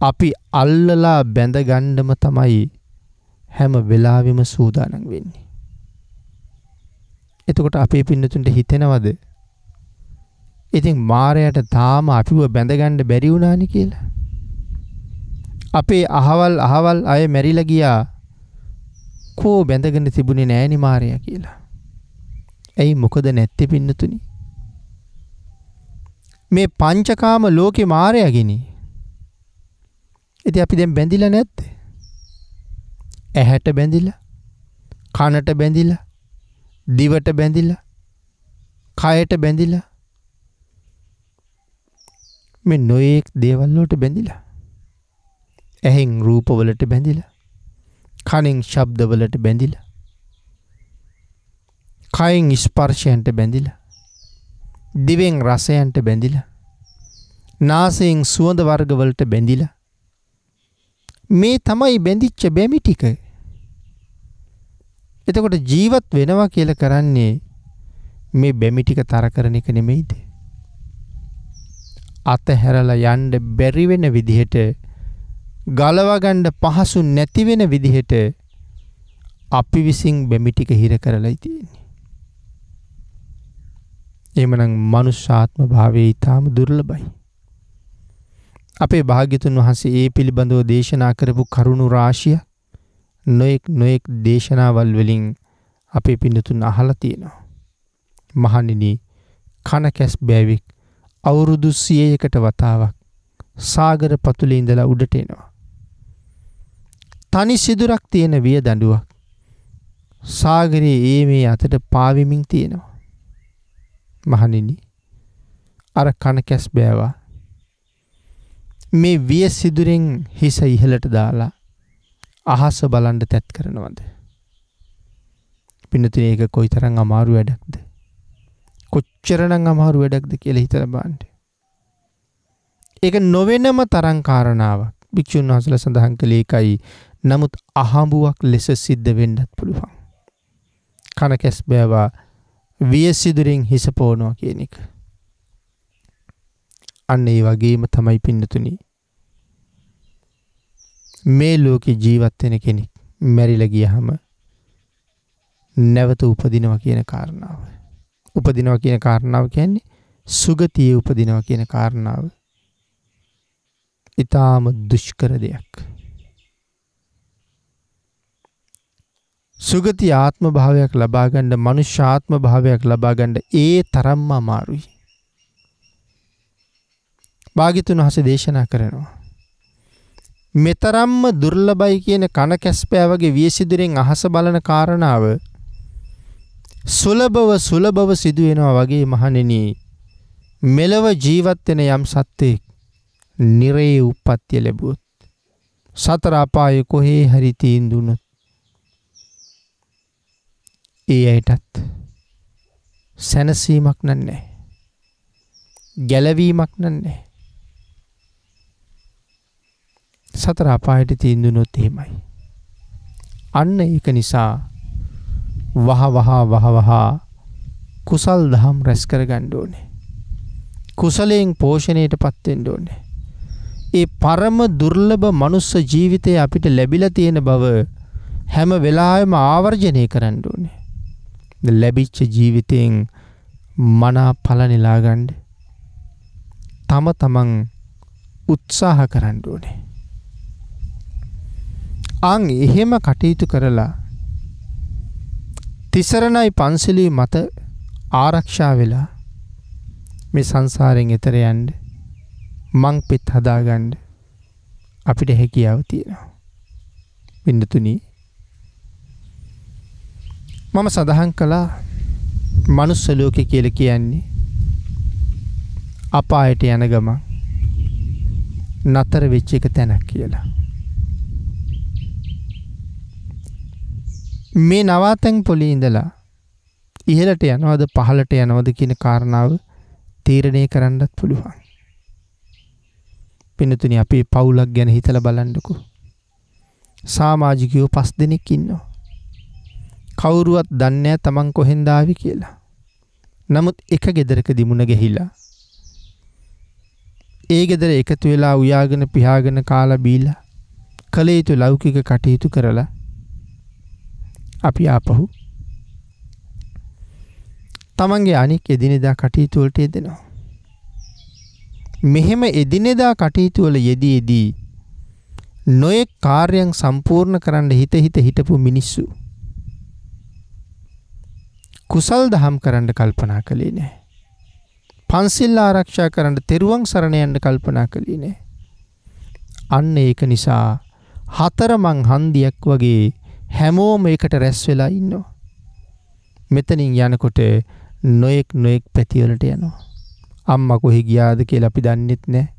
අපි අල්ලලා බැඳ ගන්නම තමයි හැම වෙලාවෙම සූදානම් වෙන්නේ. එතකොට අපේ පින්නතුන්ට හිතෙනවද ඉතින් මායාවට තාම අපිව බැඳ ගන්න බැරි වුණානේ කියලා? අපේ අහවල් අය මැරිලා ගියා. කෝ බැඳගෙන තිබුණේ නෑනේ මායාව කියලා. ඇයි මොකද නැත්තේ පින්නතුනි? මේ පංචකාම ලෝකේ මායාවගිනි. ඉතින් අපි දැන් බැඳිලා නැද්ද? ඇහැට බැඳිලා, කනට බැඳිලා, දිවට බැඳිලා, කයට බැඳිලා, මේ නොයේක් දේවල් වලට බැඳිලා. ඇහෙන් රූප වලට බැඳිලා, කනෙන් ශබ්ද වලට බැඳිලා, කයෙන් ස්පර්ශයන්ට බැඳිලා, දිවෙන් රසයන්ට බැඳිලා, නාසයෙන් සුවඳ වර්ග වලට බැඳිලා. මේ තමයි බැඳිච්ච බැමි ටික. එතකොට ජීවත් වෙනවා කියලා කරන්නේ මේ බැමි ටික තර කරන එක නෙමෙයිද? අතහැරලා යන්න බැරි වෙන විදිහට, ගලව ගන්න පහසු නැති වෙන විදිහට අපි විසින් බැමි ටික හිර කරලායි තියෙන්නේ. එhmenan මනුෂ්‍යාත්ම භාවයේ ඊටාම දුර්ලභයි. අපේ භාග්‍යතුන් වහන්සේ ඒ පිළිබඳව දේශනා කරපු කරුණු රාශිය නොඑක් දේශනාවල් වලින් අපේ පින්නතුන් අහලා තියෙනවා. මහණෙනි, කන කැස් බෑවික් අවුරුදු 100කට වතාවක් සාගර පතුලේ ඉඳලා උඩට එනවා. තනි සිදුරක් තියෙන විය දඬුවක් සාගරයේ මේ අතට පාවෙමින් තියෙනවා. මහණෙනි, අර කන කැස් බෑවා මේ විය සිදුරෙන් හිස ඉහළට දාලා අහස බලන්න තැත් කරනවද? පින්නතුනි, ඒක කොයිතරම් අමාරු වැඩක්ද? කොච්චරනම් අමාරු වැඩක්ද කියලා හිතලා බලන්න. ඒක නොවෙනම තරම් කාරණාවක්. භික්ෂුන් වහන්සේලා සඳහන් කළේ ඒකයි. නමුත් අහඹුවක් ලෙස සිද්ධ වෙන්නත් පුළුවන්. කන කැස් බෑවා විය සිදුරෙන් හිස පොවනවා කියන එක. අන්න ඒ වගේම තමයි පින්නතුනි මේ ලෝකේ ජීවත් වෙන කෙනෙක් මැරිලා ගියහම නැවත උපදිනවා කියන කාරණාව. උපදිනවා කියන කාරණාව කියන්නේ සුගතියේ උපදිනවා කියන කාරණාව. ඊටාම දුෂ්කර දෙයක්. සුගති ආත්ම භාවයක් ලබා ගන්න, මනුෂ්‍ය ආත්ම භාවයක් ලබා ගන්න ඒ තරම්ම අමාරුයි. භාග්‍යතුන් වහන්සේ දේශනා කරනවා මෙතරම්ම දුර්ලභයි කියන කන කැස්පෑ වගේ වියසිදුරෙන් අහස බලන කාරණාව සුලභව සිදු වෙනවා වගේ මහණෙනි, මෙලව ජීවත් වෙන යම් සත්වෙක් නිරේ උප්පත්තිය ලැබුවොත්, සතර අපායේ කොහේ හරි තීන්දුනොත්, ඒ අයටත් සැනසීමක් නැහැ. ගැලවීමක් නැහැ. සතර අපායට තීන්දුනොත් එහෙමයි. අන්න ඒක නිසා වහ කුසල් දහම් රැස් කරගන්න ඕනේ. කුසලයෙන් පෝෂණයටපත් වෙන්න ඕනේ. ඒ පරම දුර්ලභ මනුස්ස ජීවිතය අපිට ලැබිලා තියෙන බව හැම වෙලාවෙම ආවර්ජනය කරන්න ඕනේ. ලැබිච්ච ජීවිතයෙන් මනා ඵල නෙලා ගන්න තම තමන් උත්සාහ කරන්න ඕනේ. එහෙම කටයුතු කරලා තිසරණයි පන්සලේ මත ආරක්ෂා වෙලා මේ සංසාරයෙන් එතර යන්න මං පෙත් හදාගන්න අපිට හැකියාව තියෙනවා. පින්නතුනි මම සඳහන් කළා මනුස්ස ලෝකේ කියලා කියන්නේ අපායට යන ගමන් නතර වෙච්ච එක තැනක් කියලා. මේ නවාතැන් පොලේ ඉඳලා ඉහළට යනවද පහළට යනවද කියන කාරණාව තීරණය කරන්නත් පුළුවන්. පින්නතුනි අපේ පවුලක් ගැන හිතලා බලන්නකෝ. සමාජිකයෝ 5 දෙනෙක් ඉන්නවා. කවුරුවත් දන්නේ නැහැ තමන් කොහෙන්ද ආවේ කියලා. නමුත් එක ගෙදරකදී මුණ ගැහිලා ඒ ගෙදර එකතු වෙලා උයාගෙන පියාගෙන කාලා බීලා කලේ යුතු ලෞකික කටයුතු කරලා අපි ආපහු තමන්ගේ අනික් එදිනෙදා කටයුතු වලට යෙදෙනවා. මෙහෙම එදිනෙදා කටයුතු වල යෙදී නොයෙක් කාර්යයන් සම්පූර්ණ කරන්න හිතපු මිනිස්සු කුසල් දහම් කරන්න කල්පනා කළේ නැහැ. පන්සිල් ආරක්ෂා කරන්න තෙරුවන් සරණ යන්න කල්පනා කළේ නැහැ. අන්න ඒක නිසා හතරමං හන්දියක් වගේ හැමෝම එකට රැස් වෙලා ඉන්නවා. මෙතනින් යනකොට නොයෙක් පැතිවලට යනවා. අම්මා කොහෙ ගියාද කියලා අපි දන්නෙත් නැහැ.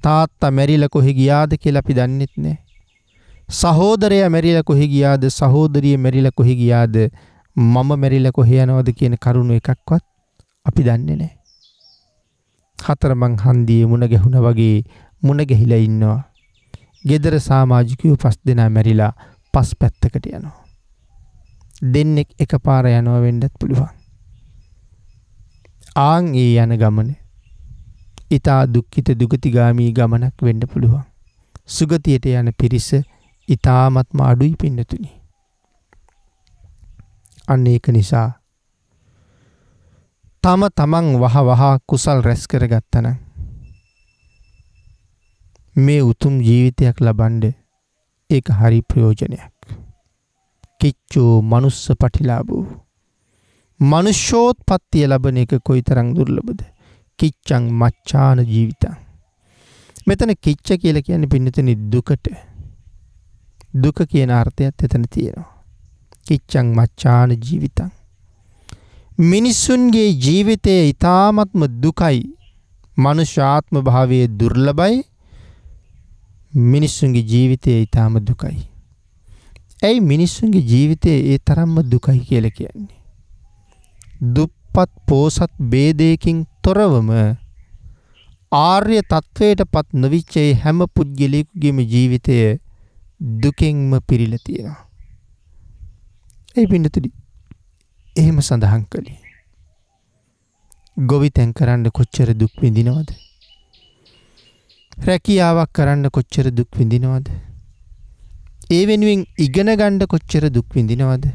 තාත්තා මැරිලා කොහෙ ගියාද කියලා අපි දන්නෙත් නැහැ. සහෝදරයා මැරිලා කොහෙ ගියාද, සහෝදරිය මැරිලා කොහෙ ගියාද, මම මැරිලා කොහෙ යනවද කියන කරුණු එකක්වත් අපි දන්නේ නැහැ. හතරමං හන්දියේ මුණ ගැහුණා වගේ මුණ ගැහිලා ඉන්නවා. ගෙදර සමාජිකයෝ 5 දෙනා මැරිලා 5 පැත්තකට යනවා. දෙන්නෙක් එකපාර යනවා වෙන්නත් පුළුවන්. ඒ යන ගමන ඊතා දුක්ඛිත දුගතිගාමී ගමනක් වෙන්න පුළුවන්. සුගතියට යන පිරිස ඊ타ත්ම අඩුයි පින්නතුනි. අන්න ඒක නිසා තමන් වහ කුසල් රැස් කරගත්තනම් මේ උතුම් ජීවිතයක් ලබන්න ඒක හරි ප්‍රයෝජනයක්. කිච්චෝ මනුස්ස පටිලාභෝ. මනුෂ්‍යෝත්පත්තිය ලබන එක කොයිතරම් දුර්ලභද. කිච්ඡං මච්ඡාන ජීවිතං. මෙතන කිච්ච කියලා කියන්නේ පින්නතුනි දුකට. දුක කියන අර්ථයත් එතන තියෙනවා. කිච්ඡං මච්ඡාන ජීවිතං. මිනිසුන්ගේ ජීවිතයේ ඊ타ත්ම දුකයි. මනුෂ්‍යාත්ම භාවයේ දුර්ලභයි. මිනිසුන්ගේ ජීවිතයේ ඊ타ම දුකයි. ඇයි මිනිසුන්ගේ ජීවිතයේ ඒ තරම්ම දුකයි කියලා කියන්නේ? දුප්පත් පෝසත් ભેදයකින් තොරවම ආර්ය තත්වයටපත් නොවිච්ච හැම පුද්ගලයෙකුගේම ජීවිතය දුකෙන්ම පිරීලා තියෙනවා. ඒ පින්නතුනි එහෙම සඳහන් කළේ. ගොවිතැන් කරන්න කොච්චර දුක් විඳිනවද? රැකියාවක් කරන්න කොච්චර දුක් විඳිනවද? ඒ වෙනුවෙන් ඉගෙන ගන්න කොච්චර දුක් විඳිනවද?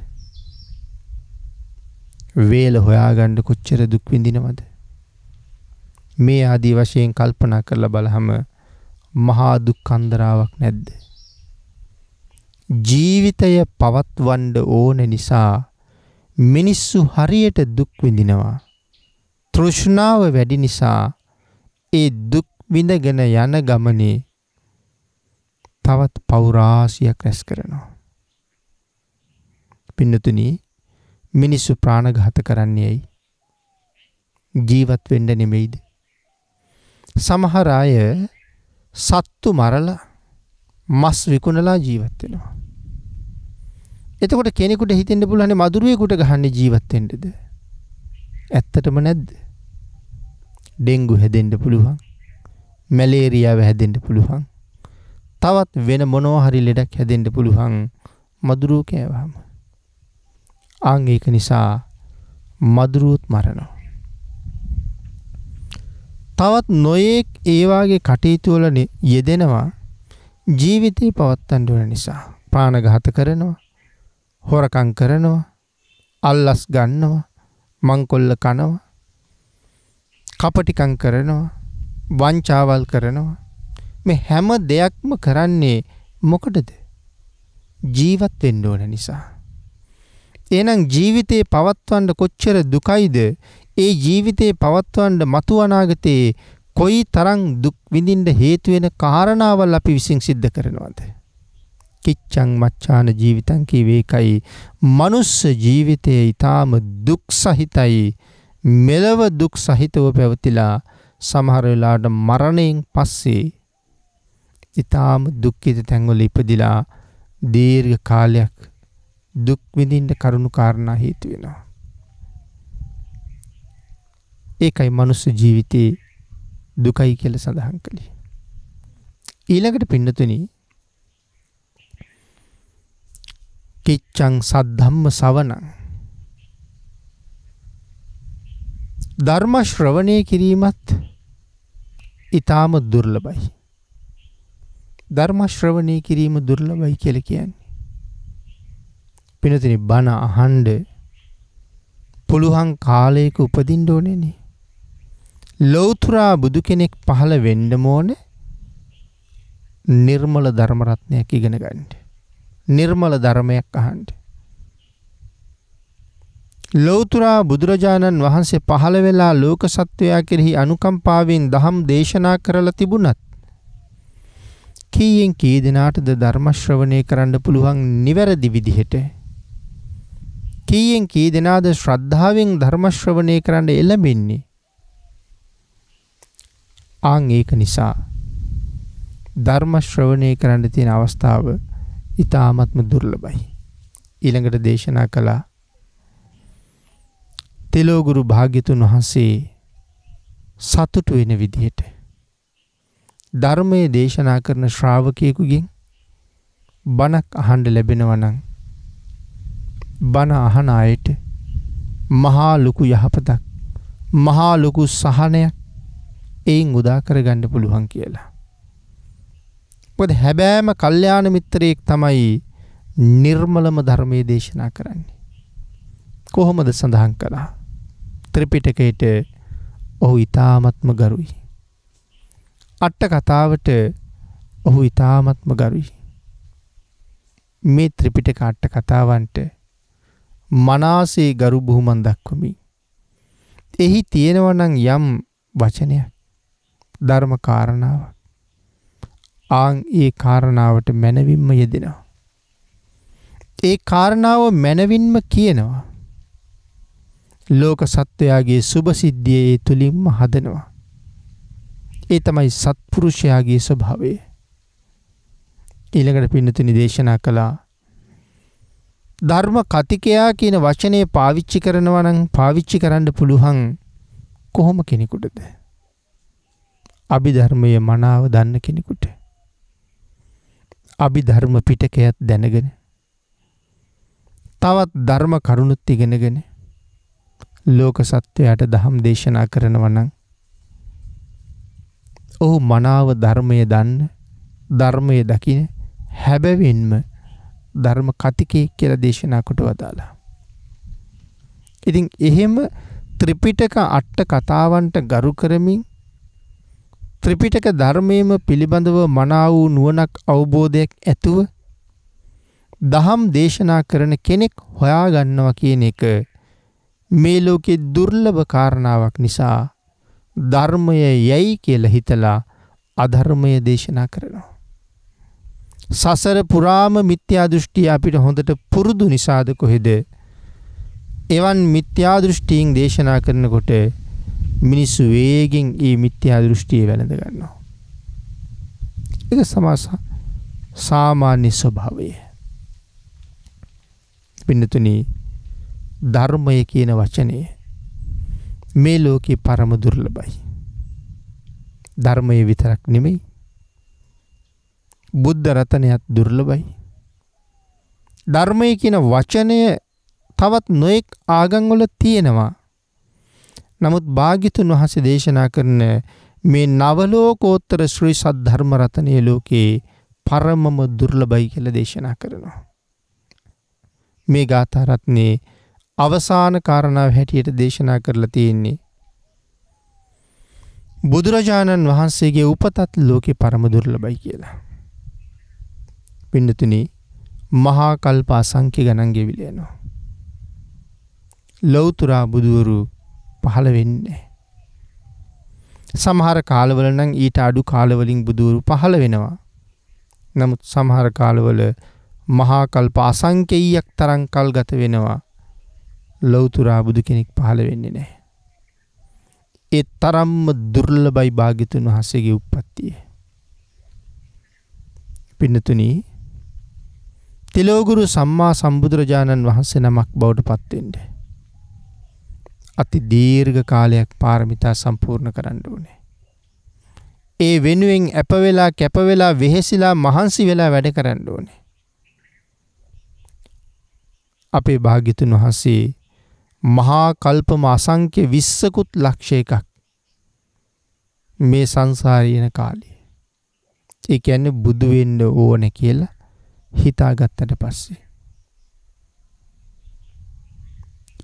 වේල හොයාගන්න කොච්චර දුක් විඳිනවද? මේ ආදී වශයෙන් කල්පනා කරලා බලහම මහා දුක් අන්දරාවක් නැද්ද? ජීවිතය පවත්වන්න ඕන නිසා මිනිස්සු හරියට දුක් විඳිනවා. තෘෂ්ණාව වැඩි නිසා ඒ දුක් විඳගෙන යන ගමනේ තවත් පෞරාසියක් රැස් කරනවා. පින්නතුනි මිනිස්සු ප්‍රාණඝාත කරන්නේ ඇයි? ජීවත් වෙන්න නෙමෙයිද? සමහර අය සත්තු මරලා මස් විකුණලා ජීවත් වෙනවා. එතකොට කෙනෙකුට හිතෙන්න පුළුවන් මදුරුවෙකුට ගහන්නේ ජීවත් වෙන්නද? ඇත්තටම නැද්ද? ඩෙන්ගු හැදෙන්න පුළුවන්. මැලේරියාව හැදෙන්න පුළුවන්. තවත් වෙන මොනවා හරි ලෙඩක් හැදෙන්න පුළුවන් මදුරුව කෑවහම. ආන් ඒක නිසා මදුරුවොත් මරනවා. තවත් නොයෙක් ඒ වාගේ කටයුතු වල යෙදෙනවා ජීවිතේ පවත්තන්න ඕන නිසා. ප්‍රාණඝාත කරනවා, හොරකම් කරනවා, අල්ලස් ගන්නවා, මංකොල්ල කනවා, කපටිකම් කරනවා, වංචාවල් කරනවා. මේ හැම දෙයක්ම කරන්නේ මොකටද? ජීවත් වෙන්න ඕන නිසා. එහෙනම් ජීවිතේ පවත්වන්න කොච්චර දුකයිද? ඒ ජීවිතේ පවත්වන්න මතු අනාගතේ කොයි තරම් දුක් විඳින්න හේතු වෙන කාරණාවල් අපි විසින් සිද්ධ කරනවද? කිච්ඡං මච්ඡාන ජීවිතං කීවේකයි. මනුස්ස ජීවිතයේ ඊටාම දුක් සහිතයි. මෙලව දුක් සහිතව පැවතිලා සමහර වෙලාවට මරණයෙන් පස්සේ ඊටාම දුක්ඛිත තැන්වල ඉපදිලා දීර්ඝ කාලයක් දුක් විඳින්න කරුණු කාරණා හේතු වෙනවා. ඒකයි මනුස්ස ජීවිතේ දුකයි කියලා සඳහන් කළේ. ඊළඟට පින්නතුනි කිච්ඡං සද්ධම්ම සවණං. ධර්ම ශ්‍රවණය කිරීමත් ඊටාම දුර්ලභයි. ධර්ම ශ්‍රවණය කිරීම දුර්ලභයි කියලා කියන්නේ. පින්නතුනි බණ අහන්න පුළුවන් කාලයක උපදින්න ඕනේනේ. ලෞතුරා බුදු කෙනෙක් පහළ වෙන්න ඕනේ. නිර්මල ධර්ම රත්නයක් ඉගෙන ගන්න. නිර්මල ධර්මයක් අහන්න. ලෞතුරා බුදුරජාණන් වහන්සේ පහළ වෙලා ලෝක සත්වයා කෙරෙහි අනුකම්පාවෙන් දහම් දේශනා කරලා තිබුණත් කීයෙන් කී දෙනාටද ධර්ම ශ්‍රවණය කරන්න පුළුවන් නිවැරදි විදිහට? කීයෙන් කී දෙනාද ශ්‍රද්ධාවෙන් ධර්ම ශ්‍රවණය කරන්න එළඹෙන්නේ? ආන් ඒක නිසා ධර්ම ශ්‍රවණය කරන්න තියෙන අවස්ථාව ඊ타ත්ම දුර්ලභයි. ඊළඟට දේශනා කළා තෙලෝගුරු භාග්‍යතුන් වහන්සේ සතුටු වෙන විදිහට ධර්මයේ දේශනා කරන ශ්‍රාවකයෙකුගෙන් බණක් අහන්න ලැබෙනවා නම් බණ අහන අයට මහා ලොකු යහපතක්, මහා ලොකු සහනයක් එයින් උදා කරගන්න පුළුවන් කියලා. මොකද හැබෑම කල්යාණ මිත්‍රයෙක් තමයි නිර්මලම ධර්මයේ දේශනා කරන්නේ. කොහොමද සඳහන් කළා? ත්‍රිපිටකයට ඔහු ඊ타ත්ම ගරුයි. අට කතාවට ඔහු ඊ타ත්ම ගරුයි. මේ ත්‍රිපිටක අට කතාවන්ට මනාසේ ගරු බුහුමන් දක්වමි. එහි තියෙනවා නම් යම් වචනයක්, ධර්ම කාරණාවක්, ආන් ඒ කාරණාවට මනවින්ම යෙදෙනවා. ඒ කාරණාව මනවින්ම කියනවා. ලෝක සත්වයාගේ සුභ සිද්ධිය ඒ තුලින්ම හදනවා. ඒ තමයි සත්පුරුෂයාගේ ස්වභාවය. ඊළඟට පින්නතුනි දේශනා කළා ධර්ම කතිකයා කියන වචනේ පාවිච්චි කරනවා නම් පාවිච්චි කරන්න පුළුවන් කොහොම කෙනෙකුටද? අභිධර්මයේ මනාව දන්න කෙනෙකුට. අභිධර්ම පිටකයත් දැනගෙන තවත් ධර්ම කරුණුත් ඉගෙනගෙන ලෝක සත්වයාට දහම් දේශනා කරනවා නම් ඔහු මනාව ධර්මයේ දන්න, ධර්මයේ දකින, හැබැවින්ම ධර්ම කතිකේ කියලා දේශනා කොට වදාලා. ඉතින් එහෙම ත්‍රිපිටක අට කතාවන්ට ගරු කරමින් ත්‍රිපිටක ධර්මයේම පිළිබඳව මනා වූ නුවණක් අවබෝධයක් ඇතුව දහම් දේශනා කරන කෙනෙක් හොයා ගන්නවා කියන එක මේ ලෝකේ දුර්ලභ කාරණාවක් නිසා ධර්මය යයි කියලා හිතලා අධර්මය දේශනා කරනවා. සසර පුරාම මිත්‍යා දෘෂ්ටි අපිට හොඳට පුරුදු නිසාද කොහෙද එවන් මිත්‍යා දෘෂ්ටියෙන් දේශනා කරනකොට මිනිස්සු වේගෙන් මේ මිත්‍යා දෘෂ්ටිය වැළඳ ගන්නවා. ඒක සාමාන්‍ය ස්වභාවය. පින්නතුනි ධර්මය කියන වචනය මේ ලෝකේ පරම දුර්ලභයි. ධර්මයේ විතරක් නෙමෙයි. බුද්ධ රත්නයත් දුර්ලභයි. ධර්මයේ කියන වචනය තවත් නොඑක් ආගම් වල තියෙනවා. නමුත් භාග්‍යතුන් වහන්සේ දේශනා කරන මේ නවලෝකෝත්තර ශ්‍රී සද්ධර්ම රත්නයේ ලෝකේ පරමම දුර්ලභයි කියලා දේශනා කරනවා. මේ ගාථා රත්නේ අවසාන කාරණාව හැටියට දේශනා කරලා තියෙන්නේ බුදුරජාණන් වහන්සේගේ උපතත් ලෝකේ පරම දුර්ලභයි කියලා. පින්නතුනි මහා කල්ප අසංඛ්‍ය ගණන් ගෙවිලා යනවා. ලෞතර බුදුවරු පහළ වෙන්නේ. සමහර කාලවල නම් ඊට අඩු කාලවලින් බුදුවරු පහළ වෙනවා. නමුත් සමහර කාලවල මහා කල්ප අසංඛ්‍යයක් තරම් කල් ගත වෙනවා. ලෞතර බුදු කෙනෙක් පහළ වෙන්නේ නැහැ. ඒ තරම්ම දුර්ලභයි භාග්‍යතුන් වහන්සේගේ උප්පත්තිය. පින්නතුනි තිලෝගුරු සම්මා සම්බුදුරජාණන් වහන්සේ නමක් බවට පත් වෙන්නේ. අති දීර්ඝ කාලයක් පාරමිතා සම්පූර්ණ කරන්න ඕනේ. ඒ වෙනුවෙන් අප වෙලා කැප වෙලා වෙහෙසිලා මහන්සි වෙලා වැඩ කරන්න ඕනේ. අපේ භාග්‍යතුන් වහන්සේ මහා කල්පම අසංඛ්‍ය 20කුත් ලක්ෂ එකක් මේ සංසාරේ යන කාලේ. ඒ කියන්නේ බුදු වෙන්න ඕනේ කියලා හිතාගත්තට පස්සේ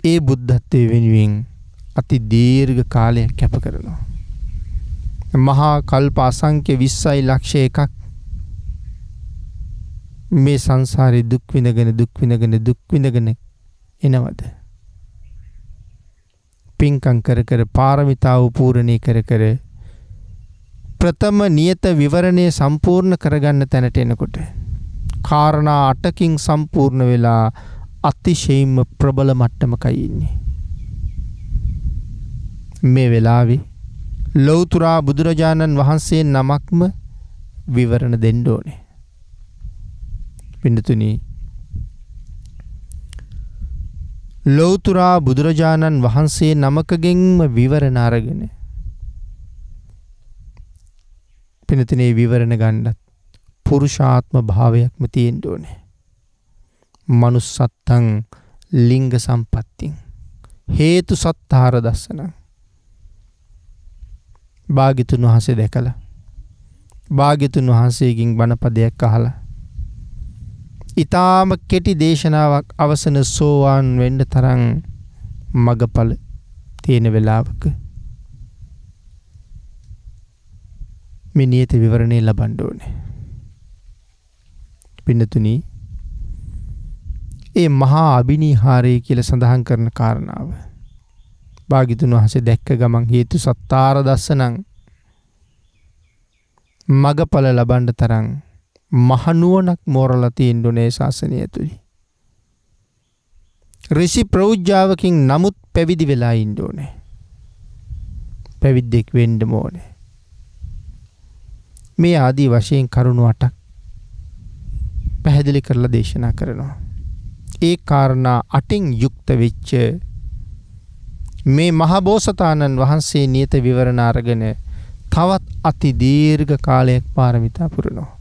ඒ බුද්ධත්වයේ වෙනුවෙන් අති දීර්ඝ කාලයක් කැප කරනවා. මහා කල්ප අසංඛ්‍ය 20යි ලක්ෂ එකක් මේ සංසාරේ දුක් විඳගෙන එනවද? පින්කම් කර කර පාරමිතාව පූර්ණේ කර කර ප්‍රථම නියත විවරණය සම්පූර්ණ කරගන්න තැනට එනකොට කාරණා 8කින් සම්පූර්ණ වෙලා අතිශයින්ම ප්‍රබල මට්ටමකයි ඉන්නේ. මේ වෙලාවේ ලෞතර බුදුරජාණන් වහන්සේ නමක්ම විවරණ දෙන්න ඕනේ. පින්නතුනි ලෞතර බුදුරජාණන් වහන්සේ නමකගෙන්ම විවරණ අරගෙන පින්නතුනි විවරණ ගන්නත් පුරුෂාත්ම භාවයක්ම තියෙන්න ඕනේ. මනුස්සත්තං ලිංග සම්පත්තිං හේතු සත්තාර දස්සන. භාග්‍යතුන් වහන්සේ දැකලා භාග්‍යතුන් වහන්සේගෙන් බණපදයක් අහලා ඊටාම කෙටි දේශනාවක් අවසන සෝවාන් වෙන්න තරම් මගපල තියෙන වෙලාවක මේ නියත විවරණේ ලබන්න ඕනේ. පින්නතුනි ඒ මහා අබිනිහාරය කියලා සඳහන් කරන කාරණාව භාග්‍යතුන් වහන්සේ දැක්ක ගමන් හේතු සත්තාර දස්සනං මගපල ලබන්න තරම් මහනුවණක් මෝරලා තියෙන්න ඕනේ ශාසනය ඇතුළේ. ඍෂි ප්‍රෞජ්‍යාවකින් නමුත් පැවිදි වෙලා ඉන්න ඕනේ. පැවිද්දෙක් වෙන්න ඕනේ. මේ ආදී වශයෙන් කරුණු 8ක් පැහැදිලි කරලා දේශනා කරනවා. ඒ කාරණා 8න් යුක්ත වෙච්ච මේ මහ බෝසතාණන් වහන්සේ නියත විවරණ අරගෙන තවත් අති දීර්ඝ කාලයක් පාරමිතා පුරනවා.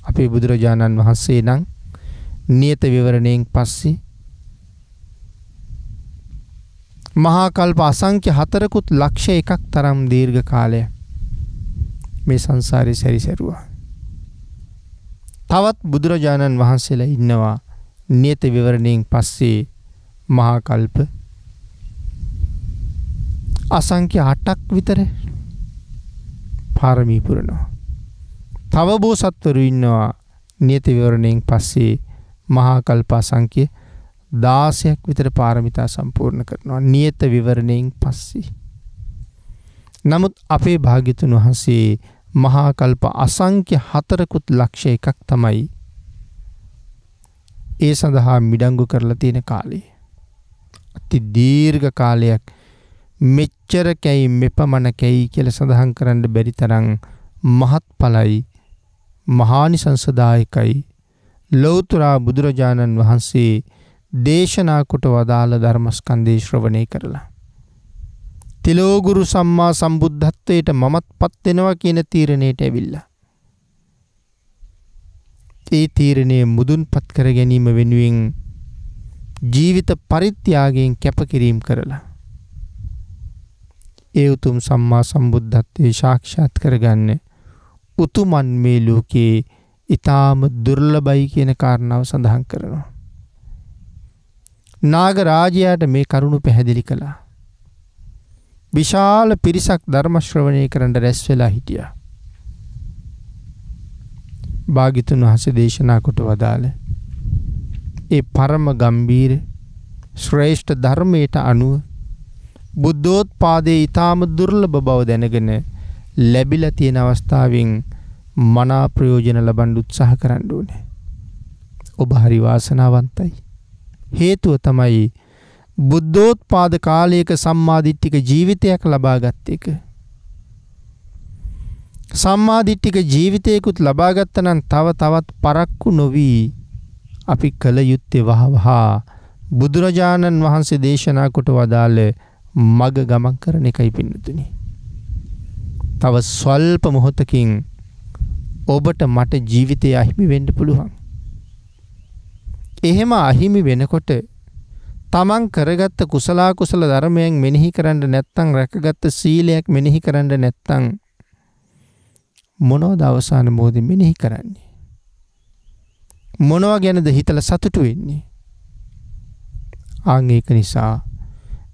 අපේ බුදුරජාණන් වහන්සේ නම් නියත විවරණයෙන් පස්සේ මහා කල්ප අසංඛ්‍ය 4කුත් ලක්ෂ එකක් තරම් දීර්ඝ කාලයක් මේ සංසාරේ සැරිසරුවා. තවත් බුදුරජාණන් වහන්සේලා ඉන්නවා නියත විවරණයෙන් පස්සේ මහා කල්ප අසංඛ්‍ය 8ක් විතර පාරමී පුරනවා. තව බෝසත්වරු ඉන්නවා නියත විවරණයෙන් පස්සේ මහා කල්ප අසංඛ්‍ය 16ක් විතර පාරමිතා සම්පූර්ණ කරනවා නියත විවරණයෙන් පස්සේ. නමුත් අපේ භාග්‍යතුන් වහන්සේ මහා කල්ප අසංඛ්‍ය 4කුත් ලක්ෂ එකක් තමයි ඒ සඳහා මිඩංගු කරලා තියෙන කාලේ. අති දීර්ඝ කාලයක් මෙච්චර කැයි මෙපමණ කැයි කියලා සඳහන් කරන්න බැරි තරම් මහත්ඵලයි මහානිසංසදායකයි ලෞතර බුදුරජාණන් වහන්සේ දේශනා කොට වදාළ ධර්මස්කන්ධේ ශ්‍රවණය කරලා තිලෝගුරු සම්මා සම්බුද්ධත්වයට මමත් පත් වෙනවා කියන තීරණයට ඇවිල්ලා. ඒ තීරණය මුදුන්පත් කර ගැනීම වෙනුවෙන් ජීවිත පරිත්‍යාගයෙන් කැපකිරීම කරලා ඒ උතුම් සම්මා සම්බුද්ධත්වයේ සාක්ෂාත් කරගන්න උතුමන් මේ ලෝකේ ඊටාම දුර්ලභයි කියන කාරණාව සඳහන් කරනවා. නාග රාජයාට මේ කරුණ පැහැදිලි කළා. විශාල පිරිසක් ධර්ම ශ්‍රවණය කරන්න රැස් වෙලා හිටියා. භාග්‍යතුන් වහන්සේ දේශනා කොට වදාළ ඒ පරම ගම්බීර ශ්‍රේෂ්ඨ ධර්මයට අනුව බුද්ධෝත්පාදයේ ඊටාම දුර්ලභ බව දැනගෙන ලැබිලා තියෙන අවස්ථාවෙන් මනා ප්‍රයෝජන ලබන්න උත්සාහ කරන්න ඕනේ. ඔබ හරි වාසනාවන්තයි. හේතුව තමයි බුද්ධෝත්පාද කාලයක සම්මාදිට්ඨික ජීවිතයක් ලබාගත් එක. සම්මාදිට්ඨික ජීවිතයකුත් ලබාගත්තා නම් තවත් පරක්කු නොවි අපි කල යුත්තේ වහවහ බුදුරජාණන් වහන්සේ දේශනා කොට වදාළ මග ගමන් කරන එකයි පින්නතුනි. තව ස්වල්ප මොහොතකින් ඔබට මට ජීවිතය අහිමි වෙන්න පුළුවන්. එහෙම අහිමි වෙනකොට තමන් කරගත්ත කුසල ධර්මයන් මෙනෙහි කරන්න නැත්නම් රැකගත්ත සීලයක් මෙනෙහි කරන්න නැත්නම් මොනවද අවසාන මොහොතේ මෙනෙහි කරන්නේ? මොනවා ගැනද හිතලා සතුටු වෙන්නේ? ඒක නිසා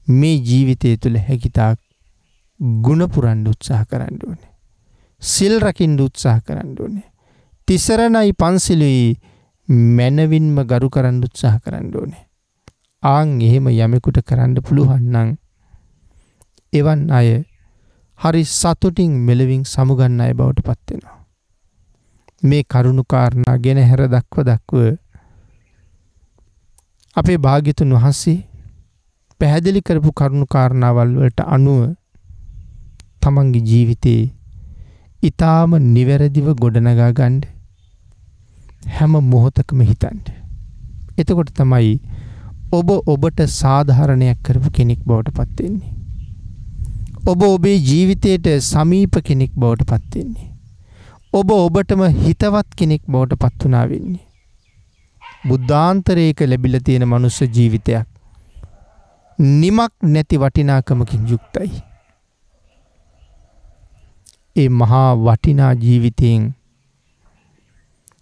මේ ජීවිතය තුළ හැකිතාක් ගුණ පුරන්න උත්සාහ කරන්න ඕනේ. සිල් රකින්න උත්සාහ කරන්න ඕනේ. තිසරණයි පන්සිලුයි මනවින්ම ගරු කරන්න උත්සාහ කරන්න ඕනේ. එහෙම යමෙකුට කරන්න පුළුවන් නම් එවන් අය හරි සතුටින් මෙලවින් සමුගන්න අය බවට පත් වෙනවා. මේ කරුණු කාරණා ගැන හැර දක්ව අපේ භාග්‍යතුන් වහන්සේ පැහැදිලි කරපු කරුණු කාරණාවල් වලට අනුව තමන්ගේ ජීවිතේ ඊටාම නිවැරදිව ගොඩනගා ගන්න හැම මොහොතකම හිතන්න. එතකොට තමයි ඔබ ඔබට සාධාරණයක් කරපු කෙනෙක් බවට පත් වෙන්නේ. ඔබ ඔබේ ජීවිතයට සමීප කෙනෙක් බවට පත් වෙන්නේ. ඔබ ඔබටම හිතවත් කෙනෙක් බවට පත් වුණා වෙන්නේ. බුද්ධාන්තරයක ලැබිලා තියෙන මනුස්ස ජීවිතයක් නිමක් නැති වටිනාකමකින් යුක්තයි. ඒ මහා වටිනා ජීවිතයෙන්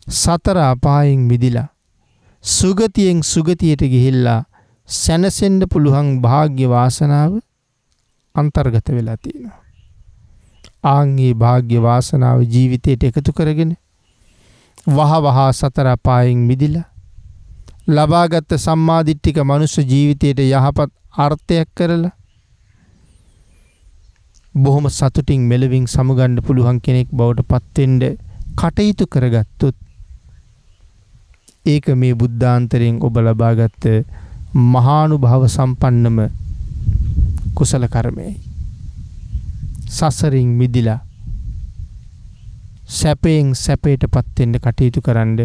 සතර අපායෙන් මිදිලා සුගතියෙන් සුගතියට ගිහිල්ලා සැනසෙන්න පුළුවන් වාග්ය වාසනාව අන්තර්ගත වෙලා තියෙනවා. ආන්ගේ වාග්ය වාසනාව ජීවිතයට එකතු කරගෙන වහවහ සතර අපායෙන් මිදිලා ලබාගත් සම්මාදිට්ඨික මනුෂ්‍ය ජීවිතයට යහපත් අර්ථයක් කරලා බොහොම සතුටින් මෙලවින් සමුගන්න පුළුවන් කෙනෙක් බවට පත් වෙන්න කටයුතු කරගත්තොත් ඒක මේ බුද්ධාන්තරයෙන් ඔබ ලබාගත් මහානුභාව සම්පන්නම කුසල කර්මයයි. සසරින් මිදිලා සැපයෙන් සැපයට පත් වෙන්න කටයුතු කරන්න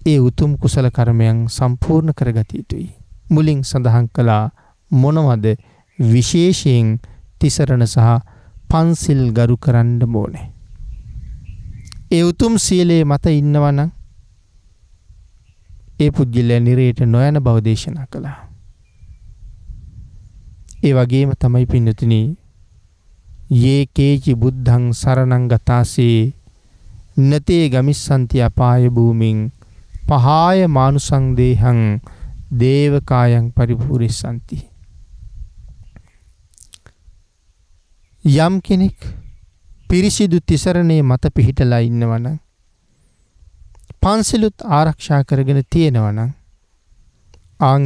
ඒ උතුම් කුසල කර්මයන් සම්පූර්ණ කරගත යුතුයි. මුලින් සඳහන් කළා මොනවද විශේෂයෙන් තිසරණ සහ පන්සිල් ගරු කරන්න ඕනේ. ඒ උතුම් සීලේ මත ඉන්නවනම් ඒ පුජ්‍යලයා නිරේට නොයන බව දේශනා කළා. ඒ වගේම තමයි පින්නතුනි යේ කේචි බුද්ධං සරණං ගතාසේ නතේ ගමිස්සන්ති අපාය භූමින් පහාය මානුසං දේහං දේවකායන් පරිපූර්ණසන්ති. යම් කෙනෙක් පිරිසිදු තිසරණේ මත පිහිටලා ඉන්නවනම් පන්සිලුත් ආරක්ෂා කරගෙන තියෙනවනම්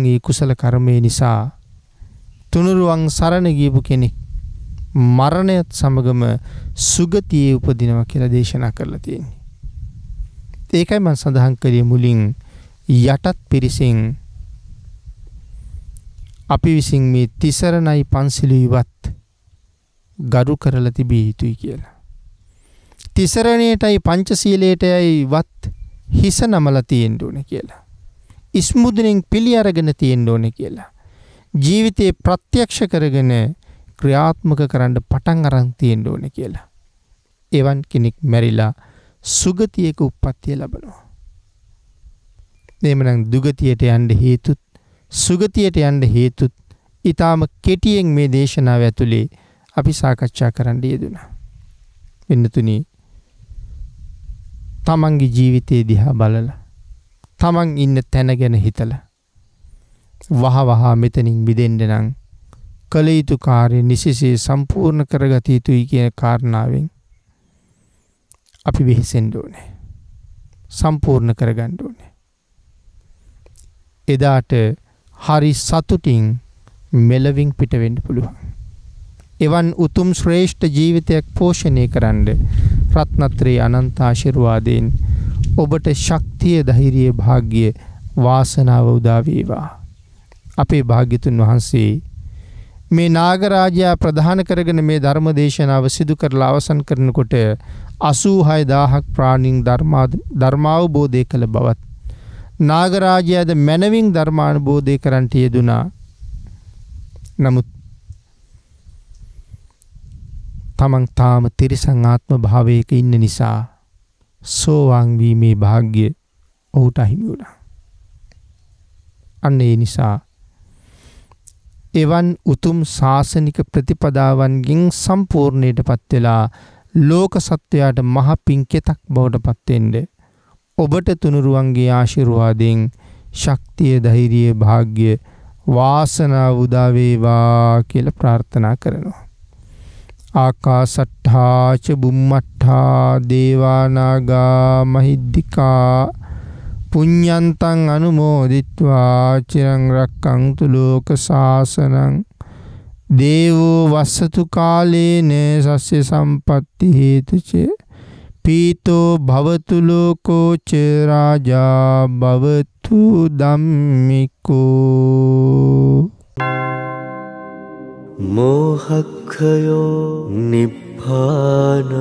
ඒ කුසල කර්මය නිසා තුනුරුවන් සරණ ගියපු කෙනෙක් මරණයත් සමගම සුගතියේ උපදිනවා කියලා දේශනා කරලා තියෙනවා. ඒකයි මම සඳහන් කළේ මුලින් යටත් පිරිසින් අපි විසින් මේ තිසරණයි පන්සිලුයිවත් ගරු කරලා තිබිය යුතුයි කියලා. තිසරණයටයි පංචශීලයටයිවත් හිස නමලා තියෙන්න ඕනේ කියලා. ඉස්මුදුනෙන් පිළි අරගෙන තියෙන්න ඕනේ කියලා. ජීවිතේ ප්‍රත්‍යක්ෂ කරගෙන ක්‍රියාත්මක කරන්න පටන් අරන් තියෙන්න ඕනේ කියලා. එවන් කෙනෙක් මැරිලා සුගතියක උප්පත්තිය ලබනවා. එහෙමනම් දුගතියට යන්න හේතුත් සුගතියට යන්න හේතුත් ඊටාම කෙටියෙන් මේ දේශනාව ඇතුලේ අපි සාකච්ඡා කරන්න යෙදුණා. වෙනතුනි තමන්ගේ ජීවිතේ දිහා බලලා තමන් ඉන්න තැන ගැන හිතලා වහ මෙතනින් මිදෙන්න නම් කළ යුතු කාර්ය නිසිසේ සම්පූර්ණ කරගත යුතුයි කියන කාරණාවෙන් අපි වෙහෙසෙන්න ඕනේ. සම්පූර්ණ කරගන්න ඕනේ. එදාට හරි සතුටින් මෙලවින් පිට වෙන්න පුළුවන්. එවන් උතුම් ශ්‍රේෂ්ඨ ජීවිතයක් පෝෂණය කරන්න රත්නත්‍රයේ අනන්ත ආශිර්වාදයෙන් ඔබට ශක්තිය, ධෛර්යය, වාග්ය, වාසනාව උදා වේවා. අපේ භාග්‍යතුන් වහන්සේ මේ නාගරාජයා ප්‍රධාන කරගෙන මේ ධර්ම දේශනාව සිදු කරලා අවසන් කරනකොට 86000ක් ප්‍රාණීන් ධර්මාවබෝධය කළ බවත් නාගරාජයාද මනවින් ධර්මානුබෝධය කරන්නට යෙදුනා. නමුත් තමන් තාම තිරිසන් ආත්ම භාවයක ඉන්න නිසා සෝවාන් වීමේ වාග්ය ඔහුට අහිමි වුණා. අන්න ඒ නිසා එවන් උතුම් ශාසනික ප්‍රතිපදාවන්ගෙන් සම්පූර්ණයටපත් වෙලා ලෝක සත්වයාට මහ පිංකෙතක් බවට පත් වෙන්න ඔබට තුනුරුවන්ගේ ආශිර්වාදයෙන් ශක්තිය, ධෛර්යය, වාග්ය, වාසනාව උදා වේවා කියලා ප්‍රාර්ථනා කරනවා. ආකාසට්ඨා ච බුම්මට්ඨා දේවා නාග මහිද්దికා පුඤ්ඤන්තං අනුමෝදිත්වා චිරං රක්ඛන්තු ලෝක සාසනං දේවෝ වස්සතු කාලේන සස්්‍ය සම්පatti හේතුච පීතෝ භවතු ලෝකෝ ච රාජා භවතු ධම්මිකෝ මෝහක්ඛයෝ නිබ්බානං